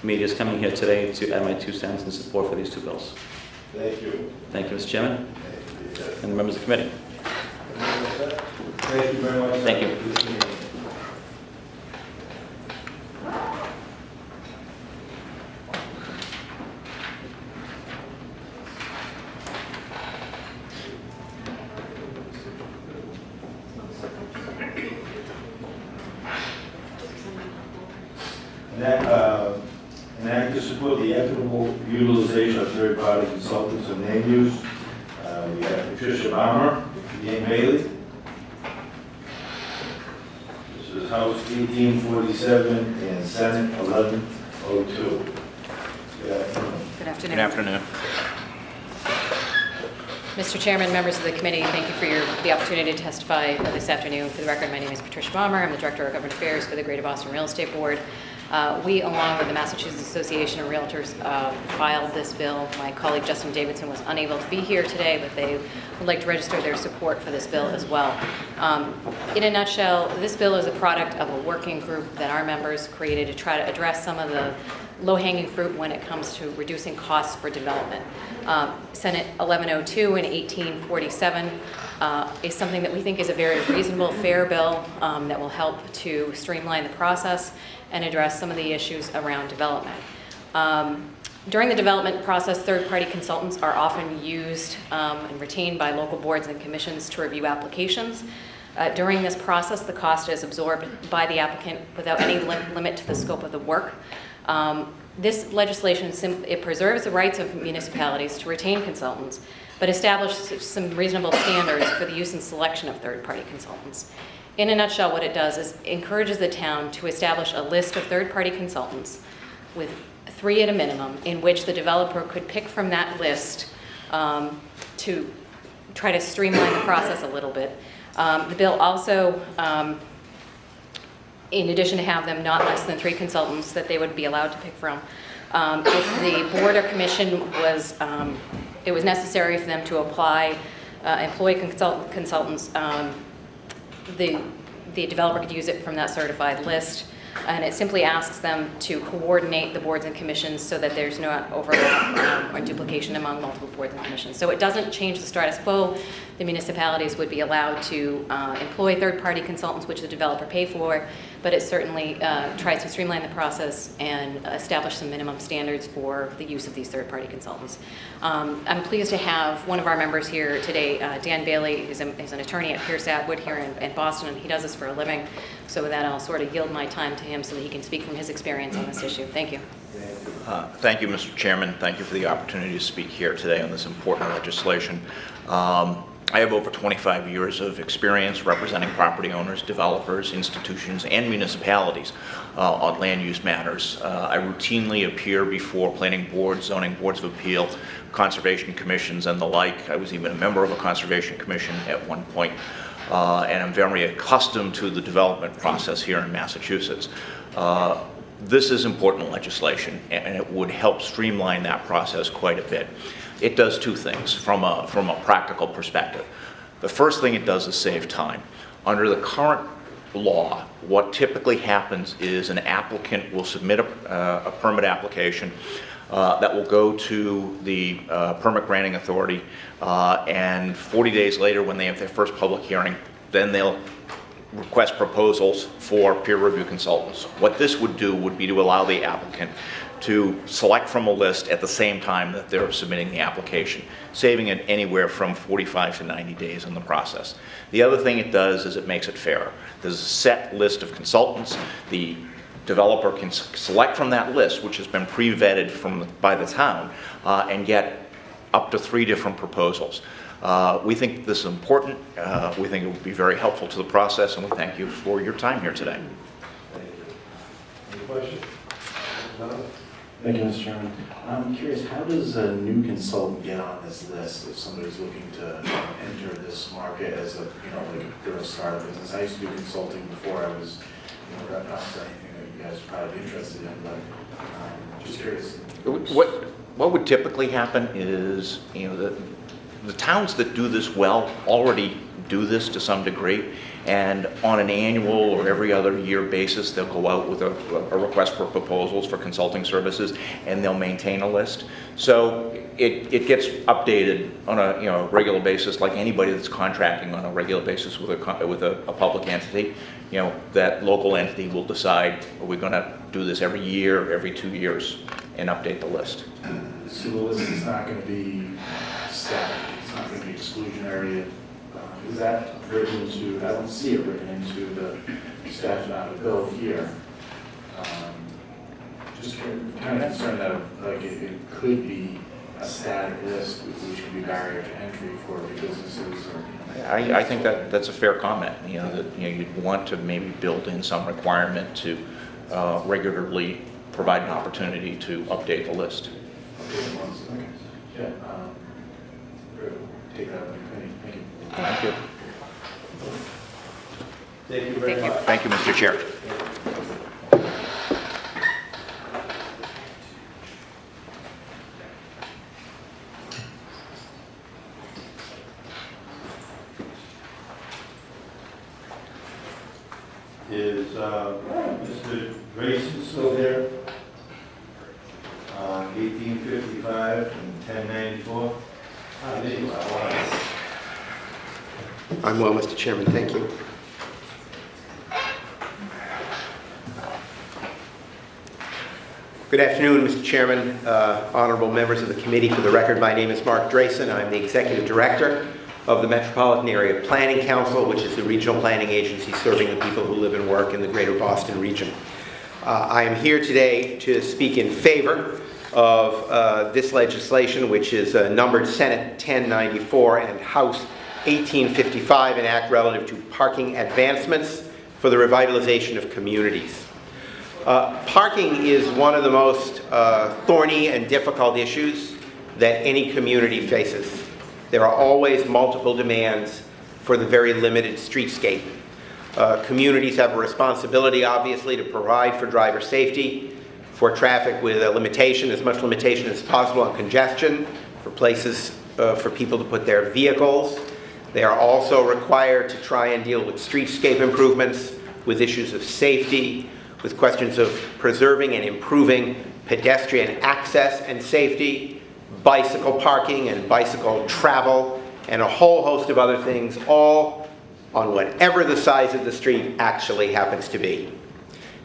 me just coming here today to add my 2 cents in support for these two bills. Thank you. Thank you, Mr. Chairman, and the members of the committee. Thank you very much. Thank you. An act to support the equitable utilization of third-party consultants and land use. We have Patricia Balmer, Ian Bailey. This is House 1847 and Senate 1102. Good afternoon. Good afternoon. Good afternoon. Mr. Chairman, members of the committee, thank you for the opportunity to testify this afternoon. For the record, my name is Patricia Balmer. I'm the Director of Government Affairs for the Greater Boston Real Estate Board. We, along with the Massachusetts Association of Realtors, filed this bill. My colleague Justin Davidson was unable to be here today, but they would like to register their support for this bill as well. In a nutshell, this bill is a product of a working group that our members created to try to address some of the low-hanging fruit when it comes to reducing costs for development. Senate 1102 and 1847 is something that we think is a very reasonable, fair bill that will help to streamline the process and address some of the issues around development. During the development process, third-party consultants are often used and retained by local boards and commissions to review applications. During this process, the cost is absorbed by the applicant without any limit to the scope of the work. This legislation, it preserves the rights of municipalities to retain consultants, but establishes some reasonable standards for the use and selection of third-party consultants. In a nutshell, what it does is encourages the town to establish a list of third-party consultants with 3 at a minimum, in which the developer could pick from that list to try to streamline the process a little bit. The bill also, in addition to have them not less than 3 consultants that they would be allowed to pick from, if the board or commission was, it was necessary for them to apply, employ consultants, the developer could use it from that certified list. And it simply asks them to coordinate the boards and commissions so that there's no overlap or duplication among multiple boards and commissions. So it doesn't change the status quo. The municipalities would be allowed to employ third-party consultants, which the developer pay for, but it certainly tries to streamline the process and establish some minimum standards for the use of these third-party consultants. I'm pleased to have one of our members here today, Dan Bailey, is an attorney at Pierce Atwood here in Boston, and he does this for a living. So with that, I'll sort of yield my time to him so that he can speak from his experience on this issue. Thank you. Thank you, Mr. Chairman. Thank you for the opportunity to speak here today on this important legislation. I have over 25 years of experience representing property owners, developers, institutions, and municipalities on land use matters. I routinely appear before planning boards, zoning boards of appeal, conservation commissions, and the like. I was even a member of a conservation commission at one point. And I'm very accustomed to the development process here in Massachusetts. This is important legislation, and it would help streamline that process quite a bit. It does 2 things from a practical perspective. The first thing it does is save time. Under the current law, what typically happens is an applicant will submit a permit application that will go to the permit granting authority, and 40 days later, when they have their first public hearing, then they'll request proposals for peer review consultants. What this would do would be to allow the applicant to select from a list at the same time that they're submitting the application, saving it anywhere from 45 to 90 days in the process. The other thing it does is it makes it fairer. There's a set list of consultants. The developer can select from that list, which has been pre-vetted by the town, and get up to 3 different proposals. We think this is important. We think it would be very helpful to the process, and we thank you for your time here today. Any questions? No? Thank you, Mr. Chairman. I'm curious, how does a new consultant get on this list if somebody's looking to enter this market as a, like a startup business? I used to do consulting before I was, not for anything that you guys are probably interested in, but just curious. What would typically happen is, the towns that do this well already do this to some degree, and on an annual or every other year basis, they'll go out with a request for proposals for consulting services, and they'll maintain a list. So it gets updated on a regular basis, like anybody that's contracting on a regular basis with a public entity. That local entity will decide, are we going to do this every year, every 2 years, and update the list. So the list is not going to be static, it's not going to be exclusionary. Is that written into, I don't see it written into the statute on the bill here. Just kind of concerned that it could be a static list, which could be barrier to entry for businesses or. I think that's a fair comment. You'd want to maybe build in some requirement to regularly provide an opportunity to update the list. Okay. Yeah. Take that up in committee. Thank you. Thank you. Thank you very much. Thank you, Mr. Chair. Is Mr. Grayson still there? 1855 and 1094. There you are. I'm well, Mr. Chairman. Thank you. Good afternoon, Mr. Chairman, honorable members of the committee. For the record, my name is Mark Drayson. I'm the Executive Director of the Metropolitan Area Planning Council, which is the regional planning agency serving the people who live and work in the greater Boston region. I am here today to speak in favor of this legislation, which is numbered Senate 1094 and House 1855, an act relative to parking advancements for the revitalization of communities. Parking is one of the most thorny and difficult issues that any community faces. There are always multiple demands for the very limited streetscape. Communities have a responsibility, obviously, to provide for driver safety, for traffic with a limitation, as much limitation as possible on congestion, for places for people to put their vehicles. They are also required to try and deal with streetscape improvements, with issues of safety, with questions of preserving and improving pedestrian access and safety, bicycle parking and bicycle travel, and a whole host of other things, all on whatever the size of the street actually happens to be.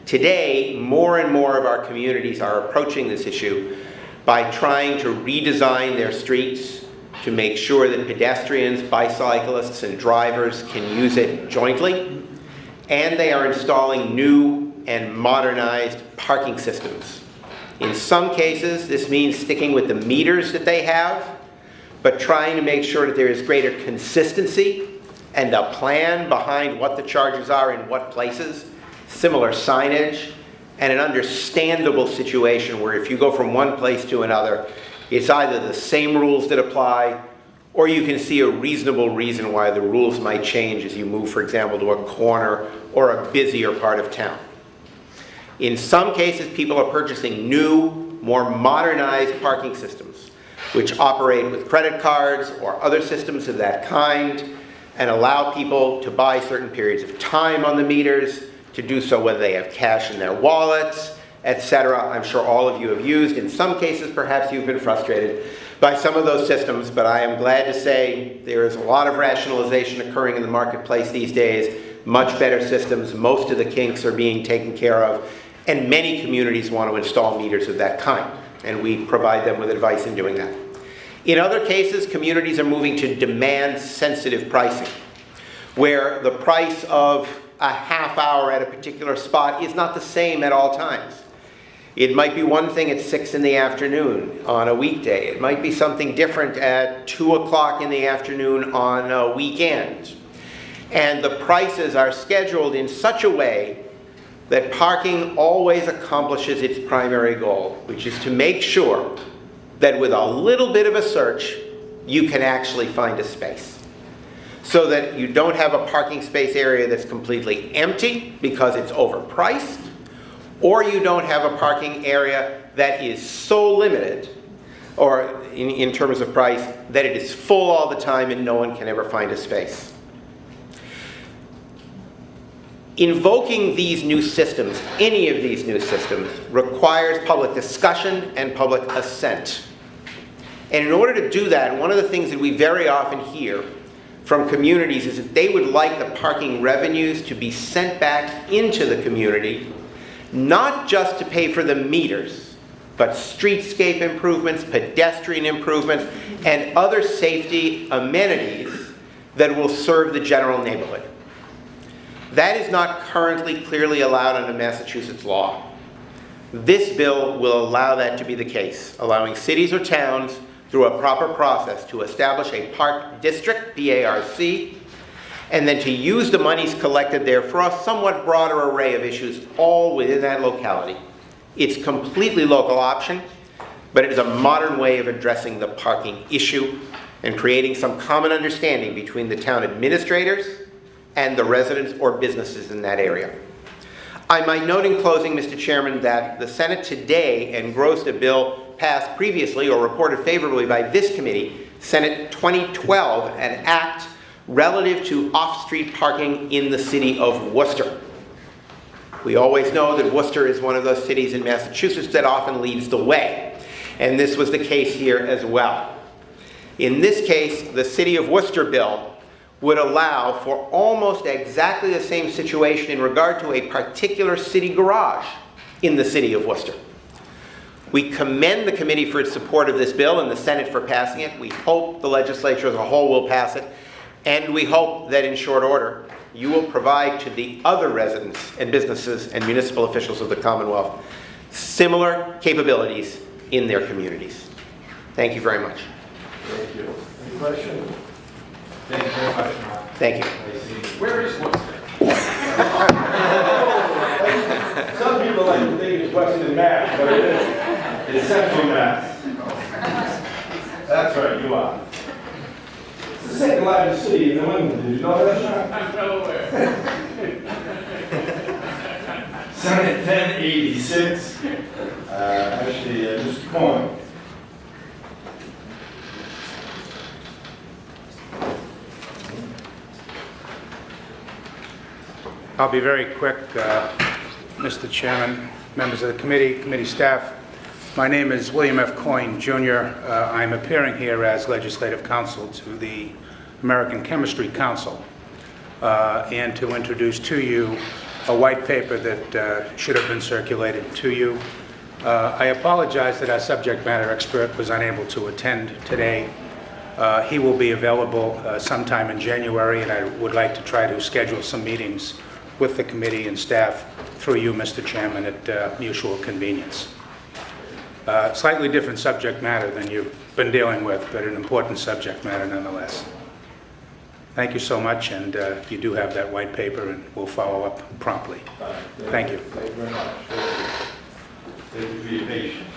Today, more and more of our communities are approaching this issue by trying to redesign their streets to make sure that pedestrians, bicyclists, and drivers can use it jointly, and they are installing new and modernized parking systems. In some cases, this means sticking with the meters that they have, but trying to make sure that there is greater consistency and a plan behind what the charges are in what places, similar signage, and an understandable situation where if you go from one place to another, it's either the same rules that apply, or you can see a reasonable reason why the rules might change as you move, for example, to a corner or a busier part of town. In some cases, people are purchasing new, more modernized parking systems, which operate with credit cards or other systems of that kind, and allow people to buy certain periods of time on the meters, to do so whether they have cash in their wallets, etc. I'm sure all of you have used. In some cases, perhaps you've been frustrated by some of those systems, but I am glad to say there is a lot of rationalization occurring in the marketplace these days, much better systems, most of the kinks are being taken care of, and many communities want to install meters of that kind, and we provide them with advice in doing that. In other cases, communities are moving to demand-sensitive pricing, where the price of a half hour at a particular spot is not the same at all times. It might be one thing at 6 in the afternoon on a weekday. It might be something different at 2 o'clock in the afternoon on a weekend. And the prices are scheduled in such a way that parking always accomplishes its primary goal, which is to make sure that with a little bit of a search, you can actually find a space. So that you don't have a parking space area that's completely empty because it's overpriced, or you don't have a parking area that is so limited, or in terms of price, that it is full all the time and no one can ever find a space. Invoking these new systems, any of these new systems, requires public discussion and public assent. And in order to do that, one of the things that we very often hear from communities is that they would like the parking revenues to be sent back into the community, not just to pay for the meters, but streetscape improvements, pedestrian improvements, and other safety amenities that will serve the general neighborhood. That is not currently clearly allowed under Massachusetts law. This bill will allow that to be the case, allowing cities or towns through a proper process to establish a park district, PARC, and then to use the monies collected there for a somewhat broader array of issues all within that locality. It's completely local option, but it is a modern way of addressing the parking issue and creating some common understanding between the town administrators and the residents or businesses in that area. I might note in closing, Mr. Chairman, that the Senate today engrossed a bill passed previously or reported favorably by this committee, Senate 2012, an act relative to off-street parking in the city of Worcester. We always know that Worcester is one of those cities in Massachusetts that often leads the way, and this was the case here as well. In this case, the City of Worcester bill would allow for almost exactly the same situation in regard to a particular city garage in the City of Worcester. We commend the committee for its support of this bill and the Senate for passing it. We hope the legislature as a whole will pass it. And we hope that in short order, you will provide to the other residents and businesses and municipal officials of the Commonwealth similar capabilities in their communities. Thank you very much. Thank you. Any questions? Thank you very much, Mark. Thank you. Where is Worcester? Some people like to think it's Western Mass, but it is. It's Central Mass. That's right, you are. It's the second largest city in New England. Did you know that, Sean? I'm well aware. Senate 1086. Actually, Mr. Coyne. I'll be very quick, Mr. Chairman, members of the committee staff. My name is William F. Coyne, Jr. I'm appearing here as legislative counsel to the American Chemistry Council and to introduce to you a white paper that should have been circulated to you. I apologize that our subject matter expert was unable to attend today. He will be available sometime in January, and I would like to try to schedule some meetings with the committee and staff through you, Mr. Chairman, at mutual convenience. Slightly different subject matter than you've been dealing with, but an important subject matter nonetheless. Thank you so much, and you do have that white paper, and we'll follow up promptly. Thank you. Thank you very much. Thank you for your patience.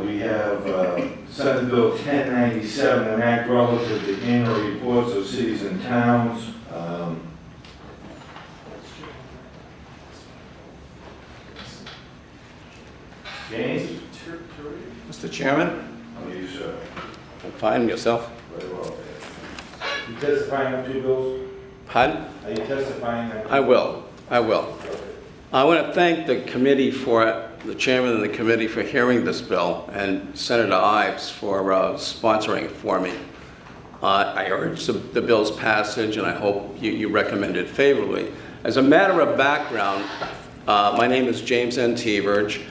We have Senate Bill 1097, an act relative to annual reports of cities and towns. James? Mr. Chairman? How are you, sir? I'm fine, yourself? Very well. You testifying on two bills? Pardon? Are you testifying on two I will. I want to thank the committee the chairman of the committee for hearing this bill, and Senator Ives for sponsoring it for me. I urge the bill's passage, and I hope you recommend it favorably. As a matter of background, my name is James N. Teverge.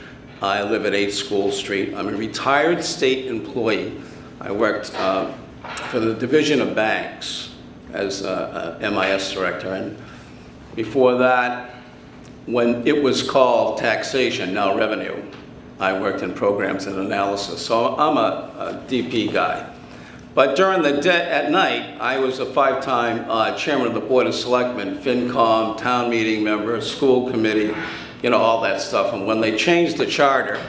I live at 8 School Street. I'm a retired state employee. I worked for the Division of Banks as a MIS director, and before that, when it was called taxation, now revenue, I worked in programs and analysis. So I'm a DP guy. But during the day, at night, I was a 5-time chairman of the Board of Selectmen, FinCom, town meeting member, school committee, all that stuff. And when they changed the charter,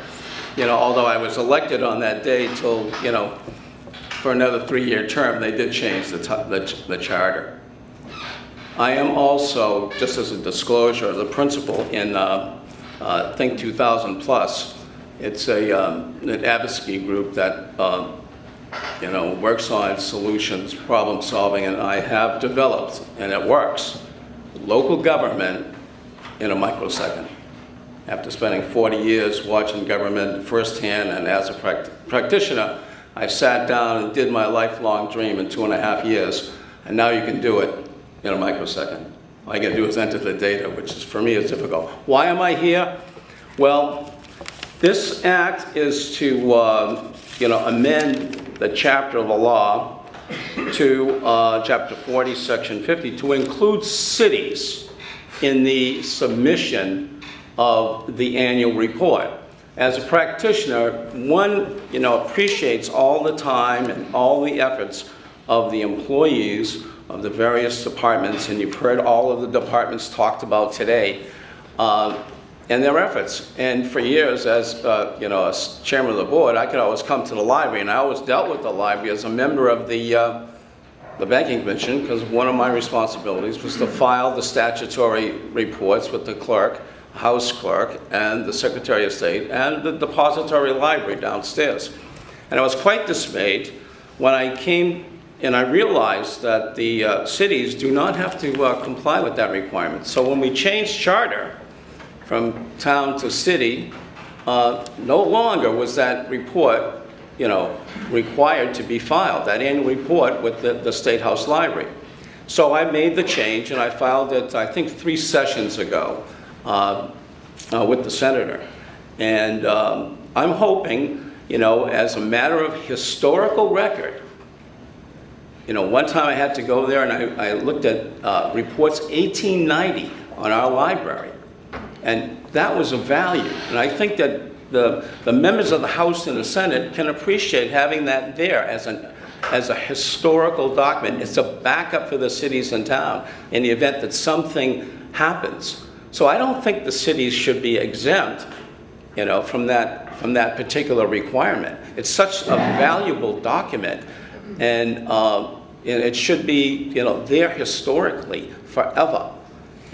although I was elected on that day till, for another 3-year term, they did change the charter. I am also, just as a disclosure, the principal in Think 2000 Plus. It's an advocacy group that works on solutions, problem solving, and I have developed, and it works, local government in a microsecond. After spending 40 years watching government firsthand and as a practitioner, I sat down and did my lifelong dream in 2.5 years, and now you can do it in a microsecond. All you gotta do is enter the data, which is, for me, is difficult. Why am I here? Well, this act is to, amend the chapter of the law to Chapter 40, Section 50, to include cities in the submission of the annual report. As a practitioner, one, appreciates all the time and all the efforts of the employees of the various departments, and you've heard all of the departments talked about today, and their efforts. And for years, as as chairman of the board, I could always come to the library, and I always dealt with the library as a member of the banking commission, because one of my responsibilities was to file the statutory reports with the clerk, house clerk, and the secretary of state, and the depository library downstairs. And I was quite dismayed when I came and I realized that the cities do not have to comply with that requirement. So when we changed charter from town to city, no longer was that report, required to be filed, that annual report with the State House Library. So I made the change, and I filed it, I think, 3 sessions ago. with the senator. And I'm hoping, as a matter of historical record, one time I had to go there and I looked at reports 1890 on our library. And that was of value. And I think that the members of the House and the Senate can appreciate having that there as a historical document. It's a backup for the cities and town in the event that something happens. So I don't think the cities should be exempt, from that particular requirement. It's such a valuable document, and it should be, there historically forever.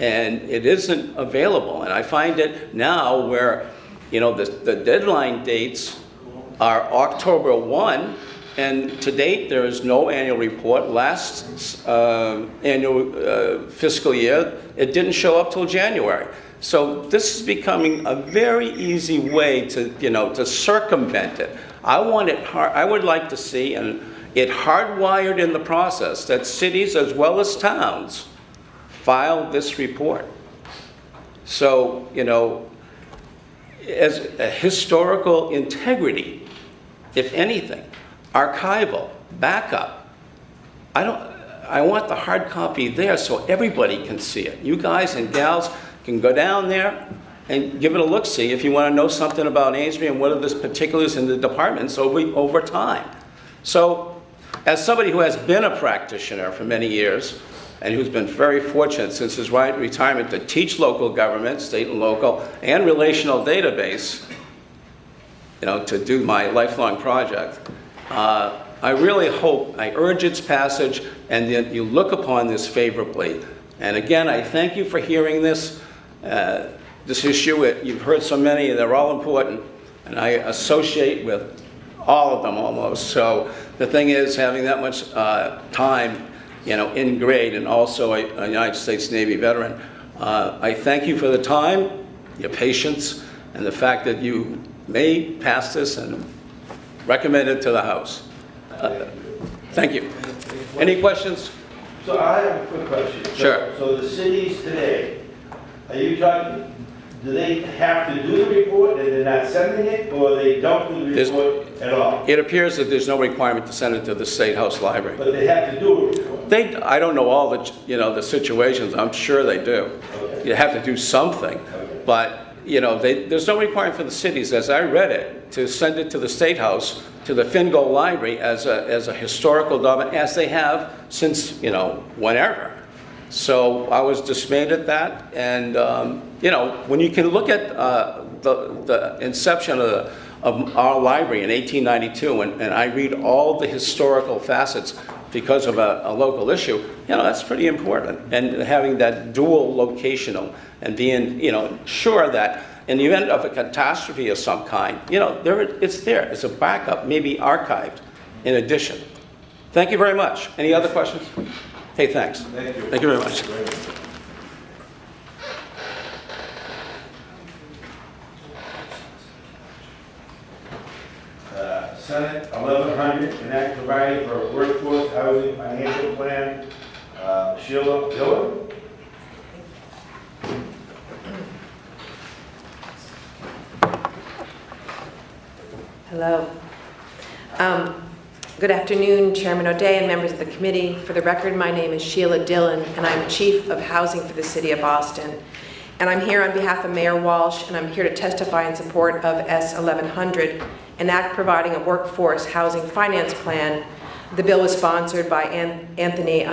And it isn't available. And I find it now where, the deadline dates are October 1, and to date, there is no annual report. Last annual fiscal year, it didn't show up till January. So this is becoming a very easy way to circumvent it. I would like to see it hardwired in the process that cities as well as towns file this report. So, as a historical integrity, if anything, archival, backup, I want the hard copy there so everybody can see it. You guys and gals can go down there and give it a look-see if you want to know something about Amesbury and what are the particulars in the departments over time. So, as somebody who has been a practitioner for many years, and who's been very fortunate since his retirement to teach local government, state and local, and relational database, to do my lifelong project, I really hope, I urge its passage, and that you look upon this favorably. And again, I thank you for hearing this issue. You've heard so many, and they're all important, and I associate with all of them almost. So the thing is, having that much time, in grade, and also a United States Navy veteran, I thank you for the time, your patience, and the fact that you may pass this and recommend it to the House. Thank you. Any questions? So I have a quick question. Sure. So the cities today, are you talking, do they have to do the report and they're not sending it, or they don't do the report at all? It appears that there's no requirement to send it to the State House Library. But they have to do a report. I don't know all the, the situations. I'm sure they do. Okay. You have to do something. Okay. But, there's no requirement for the cities, as I read it, to send it to the State House, to the Fingal Library as a historical document, as they have since, whenever. So I was dismayed at that. And, when you can look at the inception of our library in 1892, and I read all the historical facets because of a local issue, that's pretty important. And having that dual locational and being, sure that in the event of a catastrophe of some kind, it's there. It's a backup, maybe archived in addition. Thank you very much. Any other questions? Hey, thanks. Thank you. Thank you very much. Senate 1100, an act providing for a workforce housing financial plan. Sheila Dillon. Hello. Good afternoon, Chairman O'Day and members of the committee. For the record, my name is Sheila Dillon, and I'm Chief of Housing for the City of Boston. And I'm here on behalf of Mayor Walsh, and I'm here to testify in support of S 1100, an act providing a workforce housing finance plan. The bill was sponsored by Anthony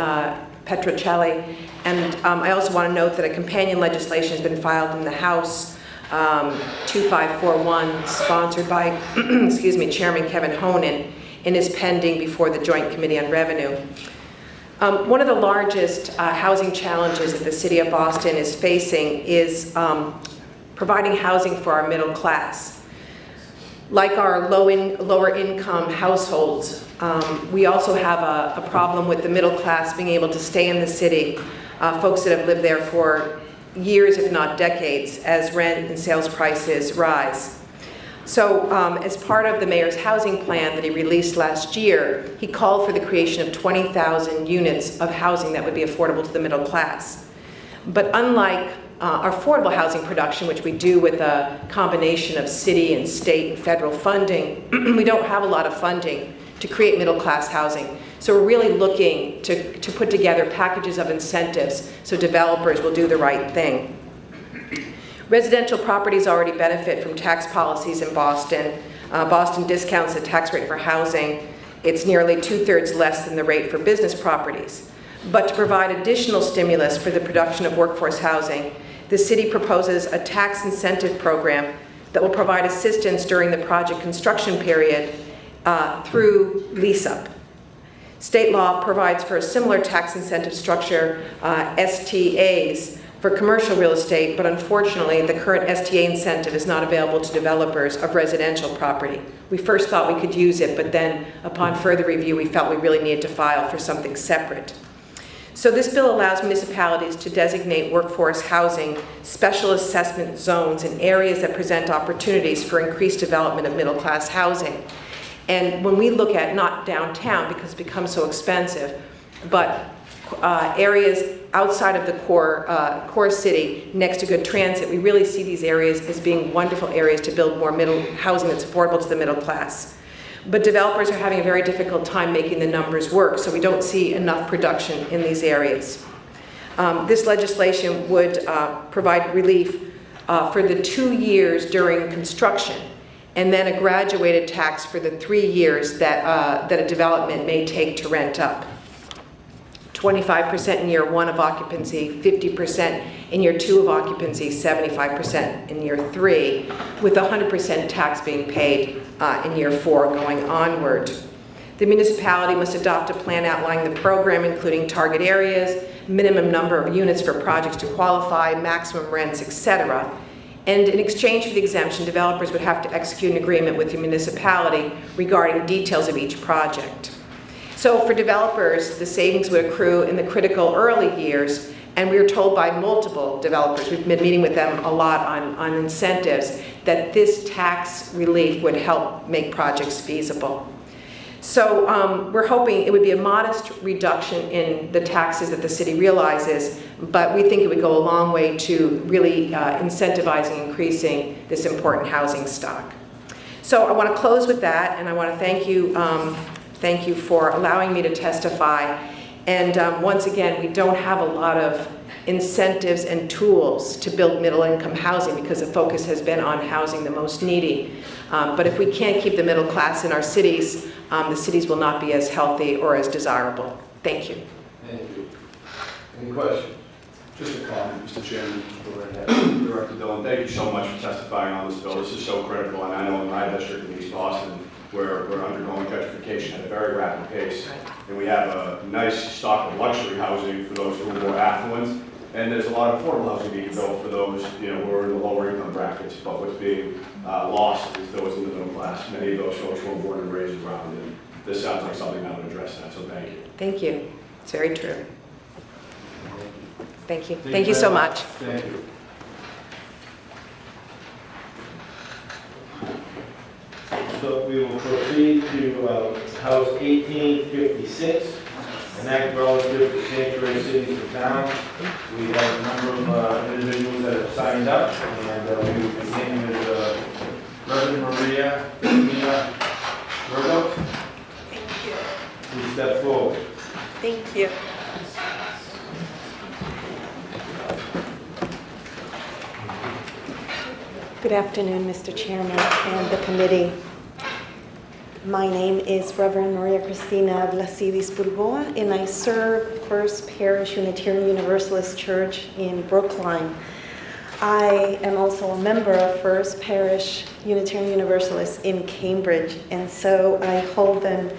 Petrocelli, and I also want to note that a companion legislation has been filed in the House, 2541, sponsored by, excuse me, Chairman Kevin Honan, and is pending before the Joint Committee on Revenue. One of the largest housing challenges that the City of Boston is facing is providing housing for our middle class. Like our lower income households, we also have a problem with the middle class being able to stay in the city, folks that have lived there for years, if not decades, as rent and sales prices rise. So as part of the mayor's housing plan that he released last year, he called for the creation of 20,000 units of housing that would be affordable to the middle class. But unlike affordable housing production, which we do with a combination of city and state and federal funding, we don't have a lot of funding to create middle-class housing. So we're really looking to put together packages of incentives so developers will do the right thing. Residential properties already benefit from tax policies in Boston. Boston discounts the tax rate for housing. It's nearly 2/3 less than the rate for business properties. But to provide additional stimulus for the production of workforce housing, the city proposes a tax incentive program that will provide assistance during the project construction period through lease-up. State law provides for a similar tax incentive structure, STAs, for commercial real estate, but unfortunately, the current STA incentive is not available to developers of residential property. We first thought we could use it, but then upon further review, we felt we really needed to file for something separate. So this bill allows municipalities to designate workforce housing special assessment zones in areas that present opportunities for increased development of middle-class housing. And when we look at not downtown, because it's become so expensive, but areas outside of the core city next to good transit, we really see these areas as being wonderful areas to build more housing that's affordable to the middle class. But developers are having a very difficult time making the numbers work, so we don't see enough production in these areas. This legislation would provide relief for the 2 years during construction, and then a graduated tax for the 3 years that a development may take to rent up. 25% in year 1 of occupancy, 50% in year 2 of occupancy, 75% in year 3, with 100% tax being paid in year 4 going onward. The municipality must adopt a plan outlining the program, including target areas, minimum number of units for projects to qualify, maximum rents, etc. And in exchange for the exemption, developers would have to execute an agreement with the municipality regarding details of each project. So for developers, the savings would accrue in the critical early years, and we were told by multiple developers, we've been meeting with them a lot on incentives, that this tax relief would help make projects feasible. So we're hoping it would be a modest reduction in the taxes that the city realizes, but we think it would go a long way to really incentivizing and increasing this important housing stock. So I want to close with that, and I want to thank you. Thank you for allowing me to testify. And once again, we don't have a lot of incentives and tools to build middle-income housing because the focus has been on housing the most needy. But if we can't keep the middle class in our cities, the cities will not be as healthy or as desirable. Thank you. Thank you. Any questions? Just a comment, Mr. Chairman. Go right ahead. Director Dillon, thank you so much for testifying on this bill. This is so critical, and I know in my district in East Boston, we're undergoing gentrification at a very rapid pace, and we have a nice stock of luxury housing for those who are more affluent, and there's a lot of affordable housing being built for those who are in the lower income brackets, but what's being lost is those in the middle class. Many of those folks were born and raised around, and this sounds like something that would address that, so thank you. Thank you. It's very true. Thank you. Thank you so much. Thank you. So we will proceed to House 1856, an act relative to sanctuary cities and towns. We have a number of individuals that have signed up, and we will begin with Reverend Maria Christina Virgo. Thank you. Please step forward. Thank you. Good afternoon, Mr. Chairman and the committee. My name is Reverend Maria Christina Vlasidis Burgoa, and I serve First Parish Unitarian Universalist Church in Brookline. I am also a member of First Parish Unitarian Universalist in Cambridge, and so I hold them,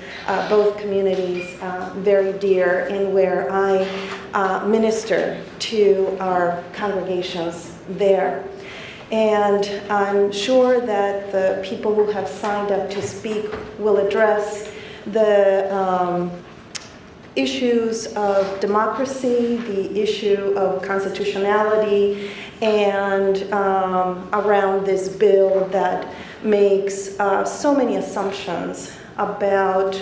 both communities, very dear, and where I minister to our congregations there. And I'm sure that the people who have signed up to speak will address the issues of democracy, the issue of constitutionality, and around this bill that makes so many assumptions about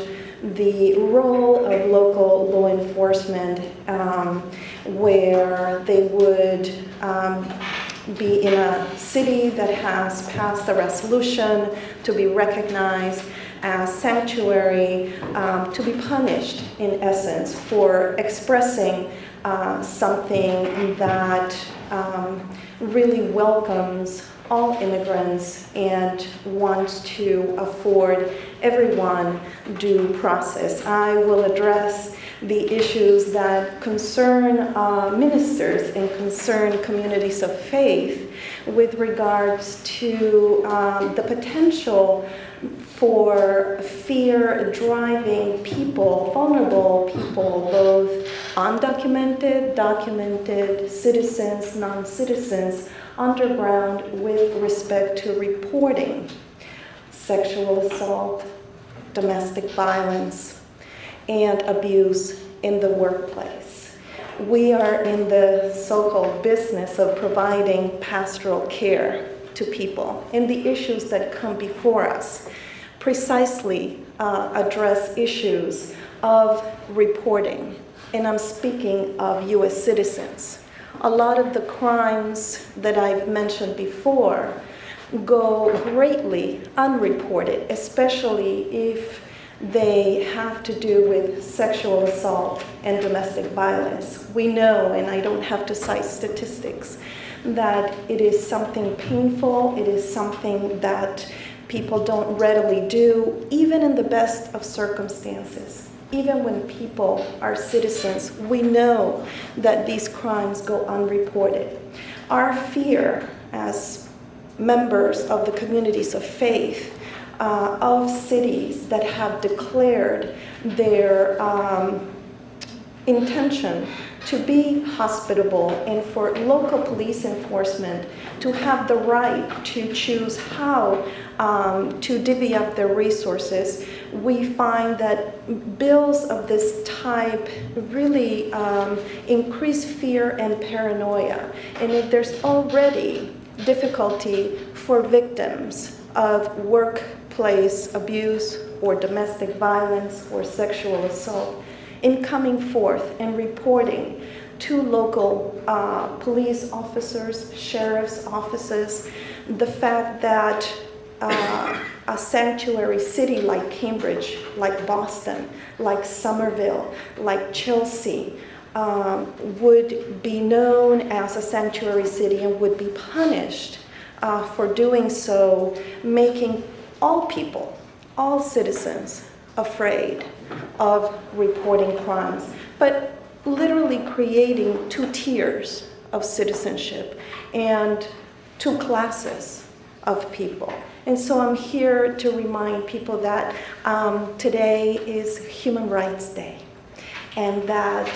the role of local law enforcement where they would be in a city that has passed a resolution to be recognized as sanctuary, to be punished in essence for expressing something that really welcomes all immigrants and wants to afford everyone due process. I will address the issues that concern ministers and concern communities of faith with regards to the potential for fear driving people, vulnerable people, both undocumented, documented, citizens, non-citizens, underground with respect to reporting sexual assault, domestic violence, and abuse in the workplace. We are in the so-called business of providing pastoral care to people, and the issues that come before us precisely address issues of reporting, and I'm speaking of U.S. citizens. A lot of the crimes that I've mentioned before go greatly unreported, especially if they have to do with sexual assault and domestic violence. We know, and I don't have to cite statistics, that it is something painful, it is something that people don't readily do, even in the best of circumstances. Even when people are citizens, we know that these crimes go unreported. Our fear as members of the communities of faith, of cities that have declared their intention to be hospitable and for local police enforcement to have the right to choose how to divvy up their resources, we find that bills of this type really increase fear and paranoia. And if there's already difficulty for victims of workplace abuse or domestic violence or sexual assault, in coming forth and reporting to local police officers, sheriff's offices, the fact that a sanctuary city like Cambridge, like Boston, like Somerville, like Chelsea, would be known as a sanctuary city and would be punished for doing so, making all people, all citizens, afraid of reporting crimes, but literally creating two tiers of citizenship and two classes of people. And so I'm here to remind people that today is Human Rights Day, and that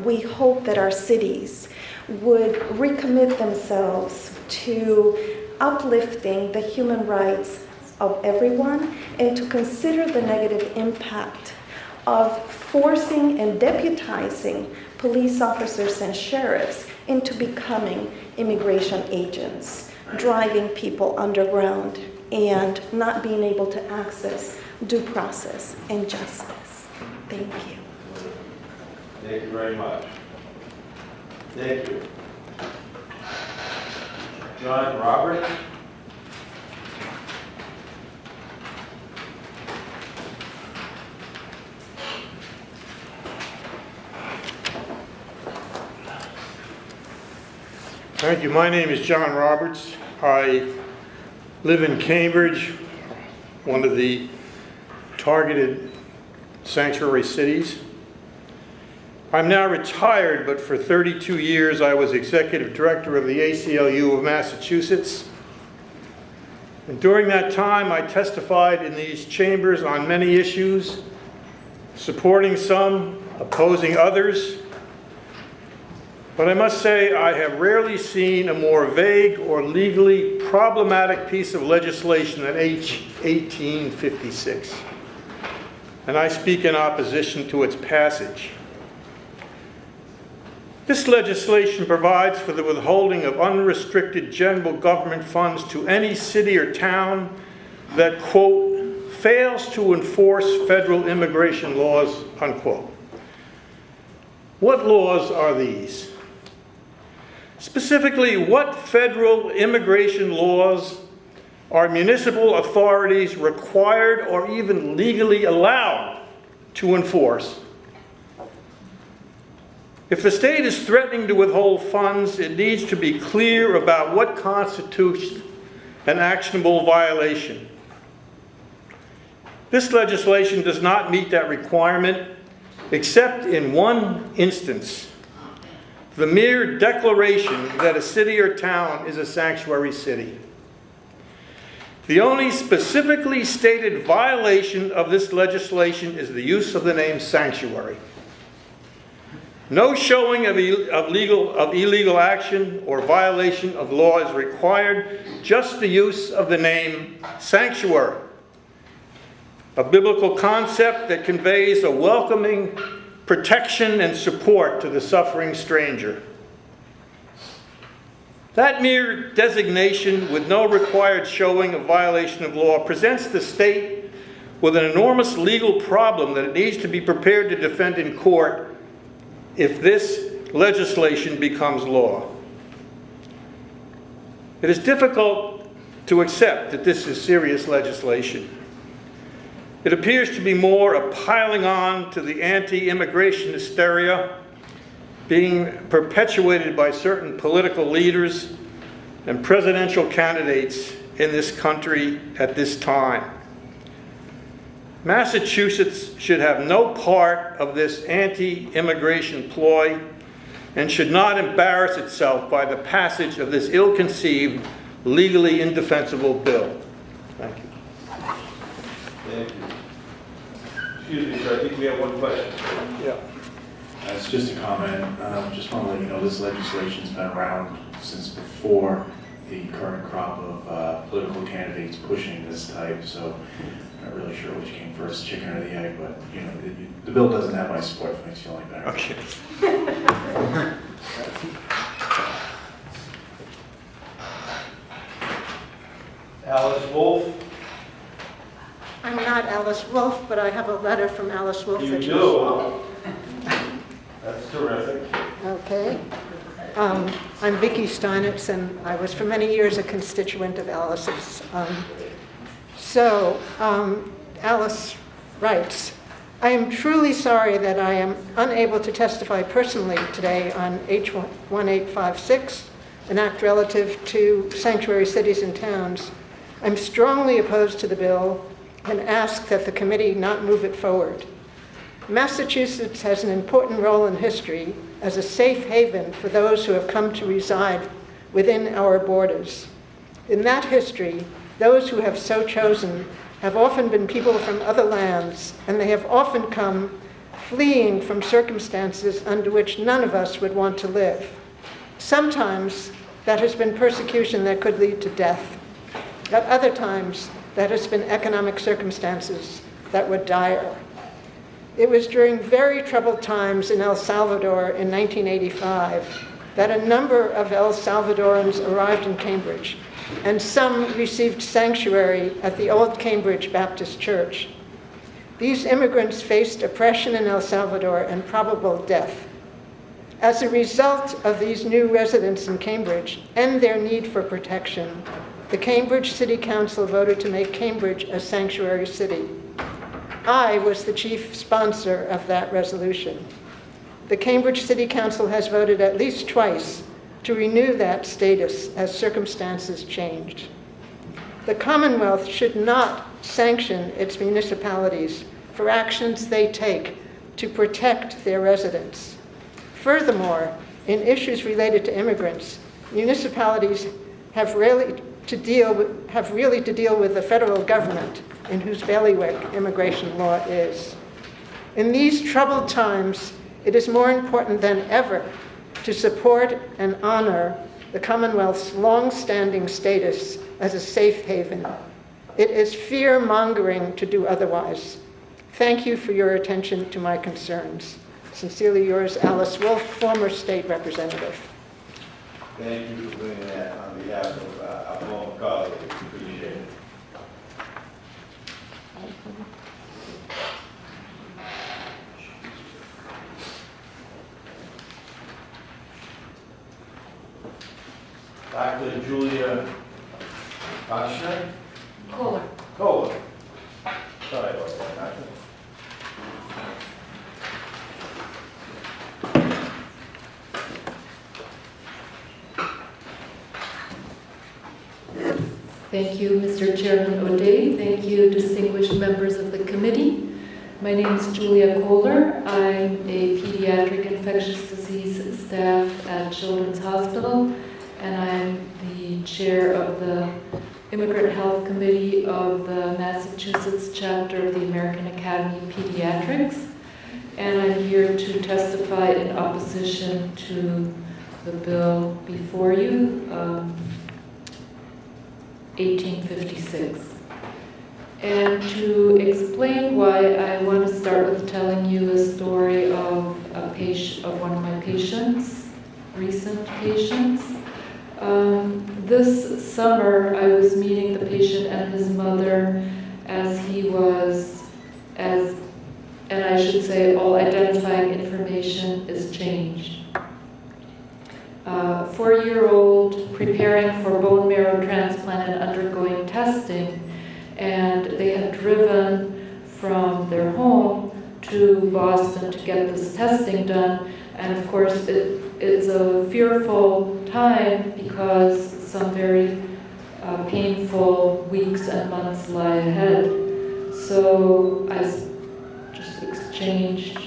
we hope that our cities would recommit themselves to uplifting the human rights of everyone and to consider the negative impact of forcing and deputizing police officers and sheriffs into becoming immigration agents, driving people underground and not being able to access due process and justice. Thank you. Thank you very much. Thank you. John Roberts. Thank you. My name is John Roberts. I live in Cambridge, one of the targeted sanctuary cities. I'm now retired, but for 32 years I was executive director of the ACLU of Massachusetts. And during that time I testified in these chambers on many issues, supporting some, opposing others. But I must say I have rarely seen a more vague or legally problematic piece of legislation than H 1856. And I speak in opposition to its passage. This legislation provides for the withholding of unrestricted general government funds to any city or town that, quote, fails to enforce federal immigration laws, unquote. What laws are these? Specifically, what federal immigration laws are municipal authorities required or even legally allowed to enforce? If the state is threatening to withhold funds, it needs to be clear about what constitutes an actionable violation. This legislation does not meet that requirement, except in one instance: the mere declaration that a city or town is a sanctuary city. The only specifically stated violation of this legislation is the use of the name sanctuary. No showing of illegal action or violation of law is required, just the use of the name sanctuary, a biblical concept that conveys a welcoming protection and support to the suffering stranger. That mere designation with no required showing of violation of law presents the state with an enormous legal problem that it needs to be prepared to defend in court if this legislation becomes law. It is difficult to accept that this is serious legislation. It appears to be more a piling on to the anti-immigration hysteria being perpetuated by certain political leaders and presidential candidates in this country at this time. Massachusetts should have no part of this anti-immigration ploy and should not embarrass itself by the passage of this ill-conceived, legally indefensible bill. Thank you. Thank you. Excuse me, sir, I think we have one question. Yeah. It's just a comment. Just want to let you know this legislation's been around since before the current crop of political candidates pushing this type, so I'm not really sure which came first, chicken or the egg, but you know, the bill doesn't have my support if it makes you feel any better. Okay. Alice Wolf? I'm not Alice Wolf, but I have a letter from Alice Wolf. You do? That's terrific. Okay. I'm Vicki Steinitz, and I was for many years a constituent of Alice's. Alice writes, I am truly sorry that I am unable to testify personally today on H1856, an act relative to sanctuary cities and towns. I'm strongly opposed to the bill and ask that the committee not move it forward. Massachusetts has an important role in history as a safe haven for those who have come to reside within our borders. In that history, those who have so chosen have often been people from other lands, and they have often come fleeing from circumstances under which none of us would want to live. Sometimes that has been persecution that could lead to death. At other times, that has been economic circumstances that were dire. It was during very troubled times in El Salvador in 1985 that a number of El Salvadorans arrived in Cambridge, and some received sanctuary at the Old Cambridge Baptist Church. These immigrants faced oppression in El Salvador and probable death. As a result of these new residents in Cambridge and their need for protection, the Cambridge City Council voted to make Cambridge a sanctuary city. I was the chief sponsor of that resolution. The Cambridge City Council has voted at least twice to renew that status as circumstances changed. The Commonwealth should not sanction its municipalities for actions they take to protect their residents. Furthermore, in issues related to immigrants, municipalities have really to deal with the federal government, in whose bailiwick immigration law is. In these troubled times, it is more important than ever to support and honor the Commonwealth's long-standing status as a safe haven. It is fear-mongering to do otherwise. Thank you for your attention to my concerns. Sincerely yours, Alice Wolf, former state representative. Thank you for doing that on behalf of our former colleague. Appreciate it. Dr. Julia Ochsner? Kohler. Kohler. Sorry about that, Doctor. Thank you, Mr. Chairman O'Day. Thank you, distinguished members of the committee. My name is Julia Kohler. I'm a pediatric infectious disease staff at Children's Hospital, and I'm the chair of the Immigrant Health Committee of the Massachusetts chapter of the American Academy of Pediatrics. And I'm here to testify in opposition to the bill before you, 1856. And to explain why, I want to start with telling you a story of one of my patients, recent patients. This summer, I was meeting the patient and his mother as he was, and I should say all identifying information is changed. 4-year-old preparing for bone marrow transplant and undergoing testing, and they had driven from their home to Boston to get this testing done. And of course, it's a fearful time because some very painful weeks and months lie ahead. So I just exchanged,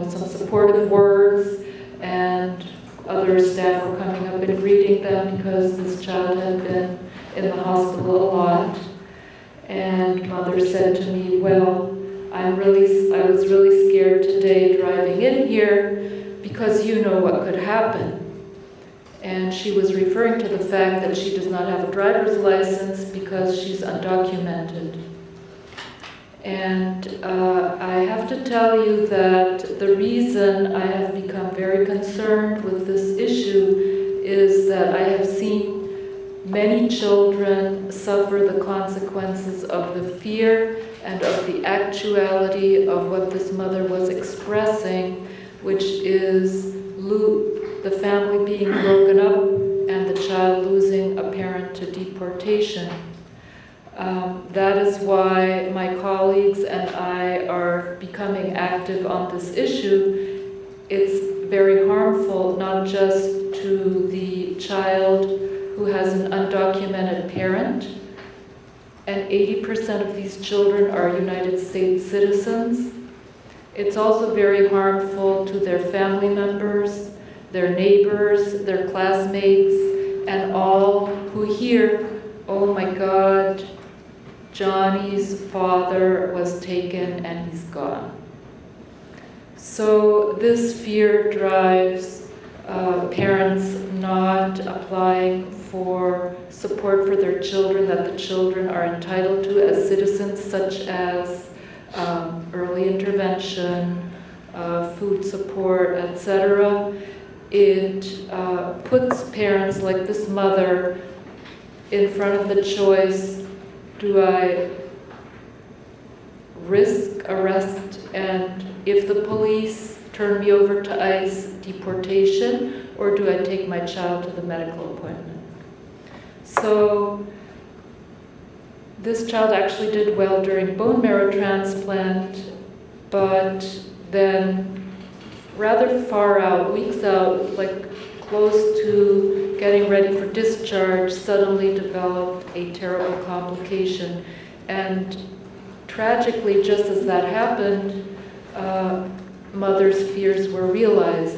some supportive words, and other staff were coming up and greeting them because this child had been in the hospital a lot. And mother said to me, well, I was really scared today driving in here because you know what could happen. And she was referring to the fact that she does not have a driver's license because she's undocumented. And I have to tell you that the reason I have become very concerned with this issue is that I have seen many children suffer the consequences of the fear and of the actuality of what this mother was expressing, which is the family being broken up and the child losing a parent to deportation. That is why my colleagues and I are becoming active on this issue. It's very harmful, not just to the child who has an undocumented parent, and 80% of these children are United States citizens. It's also very harmful to their family members, their neighbors, their classmates, and all who hear, oh my God, Johnny's father was taken and he's gone. So this fear drives parents not applying for support for their children that the children are entitled to as citizens, such as early intervention, food support, etc. It puts parents like this mother in front of the choice, do I risk arrest and if the police turn me over to ICE, deportation, or do I take my child to the medical appointment? So this child actually did well during bone marrow transplant, but then rather far out, weeks out, like close to getting ready for discharge, suddenly developed a terrible complication. And tragically, just as that happened, mother's fears were realized.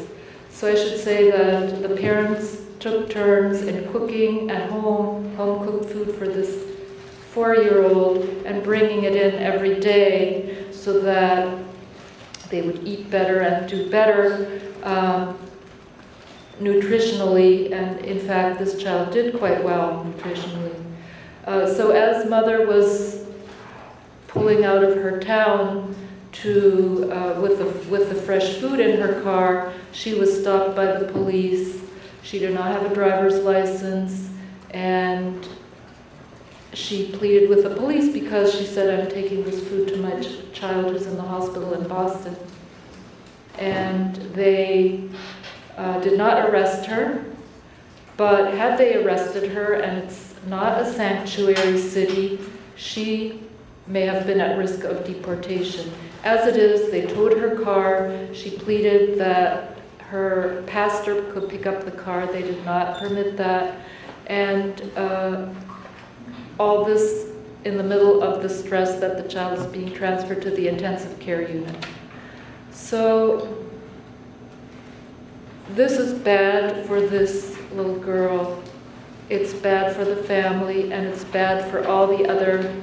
So I should say that the parents took turns in cooking at home, home-cooked food for this 4-year-old, and bringing it in every day so that they would eat better and do better nutritionally, and in fact this child did quite well nutritionally. So as mother was pulling out of her town to with the fresh food in her car, she was stopped by the police. She did not have a driver's license, and she pleaded with the police because she said, I'm taking this food to my child who's in the hospital in Boston. And they did not arrest her. But had they arrested her, and it's not a sanctuary city, she may have been at risk of deportation. As it is, they towed her car. She pleaded that her pastor could pick up the car. They did not permit that. And all this in the middle of the stress that the child is being transferred to the intensive care unit. So this is bad for this little girl. It's bad for the family, and it's bad for all the other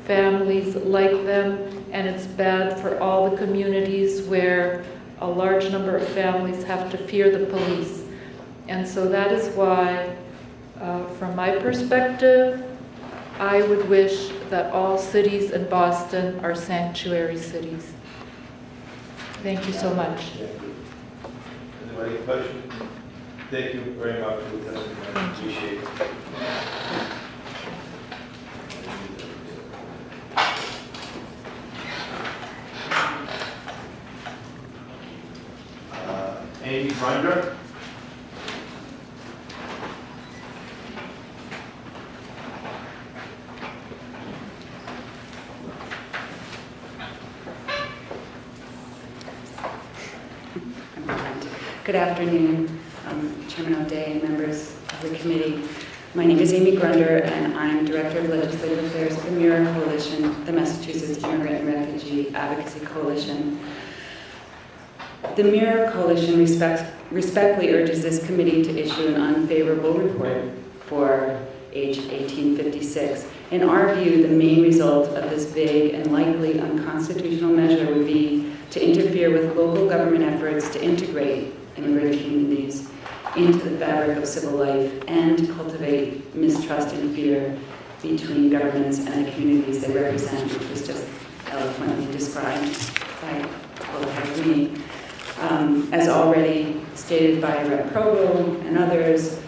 families like them, and it's bad for all the communities where a large number of families have to fear the police. And so that is why, from my perspective, I would wish that all cities in Boston are sanctuary cities. Thank you so much. Anybody have questions? Thank you very much for the testimony. I appreciate it. Amy Grunder. Good afternoon, Chairman O'Day and members of the committee. My name is Amy Grunder, and I'm Director of Legislative Affairs at the MIRA Coalition, the Massachusetts Immigrant and Refugee Advocacy Coalition. The MIRA Coalition respectfully urges this committee to issue an unfavorable report for H 1856. In our view, the main result of this vague and likely unconstitutional measure would be to interfere with local government efforts to integrate immigrant communities into the fabric of civil life and cultivate mistrust and fear between governments and the communities they represent, which was just eloquently described by both me. As already stated by Rep. Provo and others,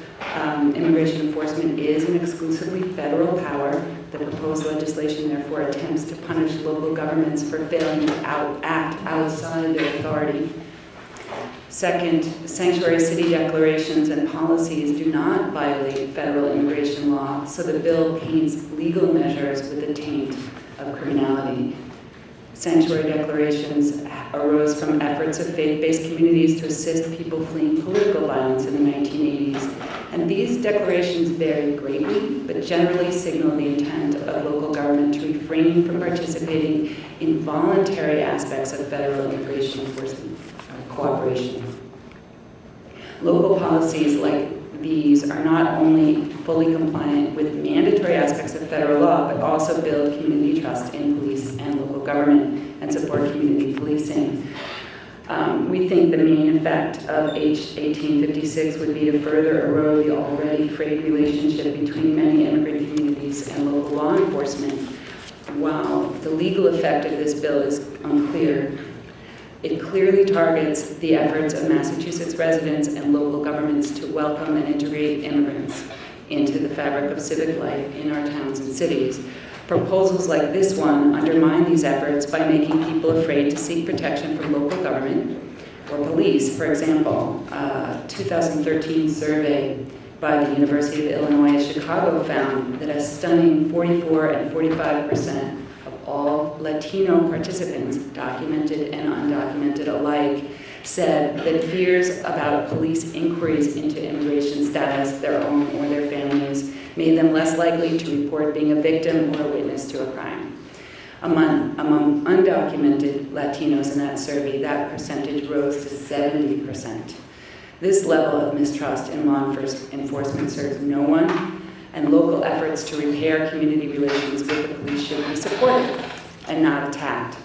immigration enforcement is an exclusively federal power. The proposed legislation therefore attempts to punish local governments for failing to act outside their authority. Second, sanctuary city declarations and policies do not violate federal immigration law, so the bill paints legal measures with the taint of criminality. Sanctuary declarations arose from efforts of faith-based communities to assist people fleeing political violence in the 1980s. And these declarations vary greatly, but generally signal the intent of local government to refrain from participating in voluntary aspects of federal immigration enforcement cooperation. Local policies like these are not only fully compliant with mandatory aspects of federal law, but also build community trust in police and local government and support community policing. We think the main effect of H 1856 would be to further erode the already frayed relationship between many immigrant communities and local law enforcement. While the legal effect of this bill is unclear, it clearly targets the efforts of Massachusetts residents and local governments to welcome and integrate immigrants into the fabric of civic life in our towns and cities. Proposals like this one undermine these efforts by making people afraid to seek protection from local government or police. For example, a 2013 survey by the University of Illinois at Chicago found that a stunning 44 and 45% of all Latino participants, documented and undocumented alike, said that fears about police inquiries into immigration status, their own or their families, made them less likely to report being a victim or a witness to a crime. Among undocumented Latinos in that survey, that percentage rose to 70%. This level of mistrust in law enforcement serves no one, and local efforts to repair community relations with the police should be supported and not attacked.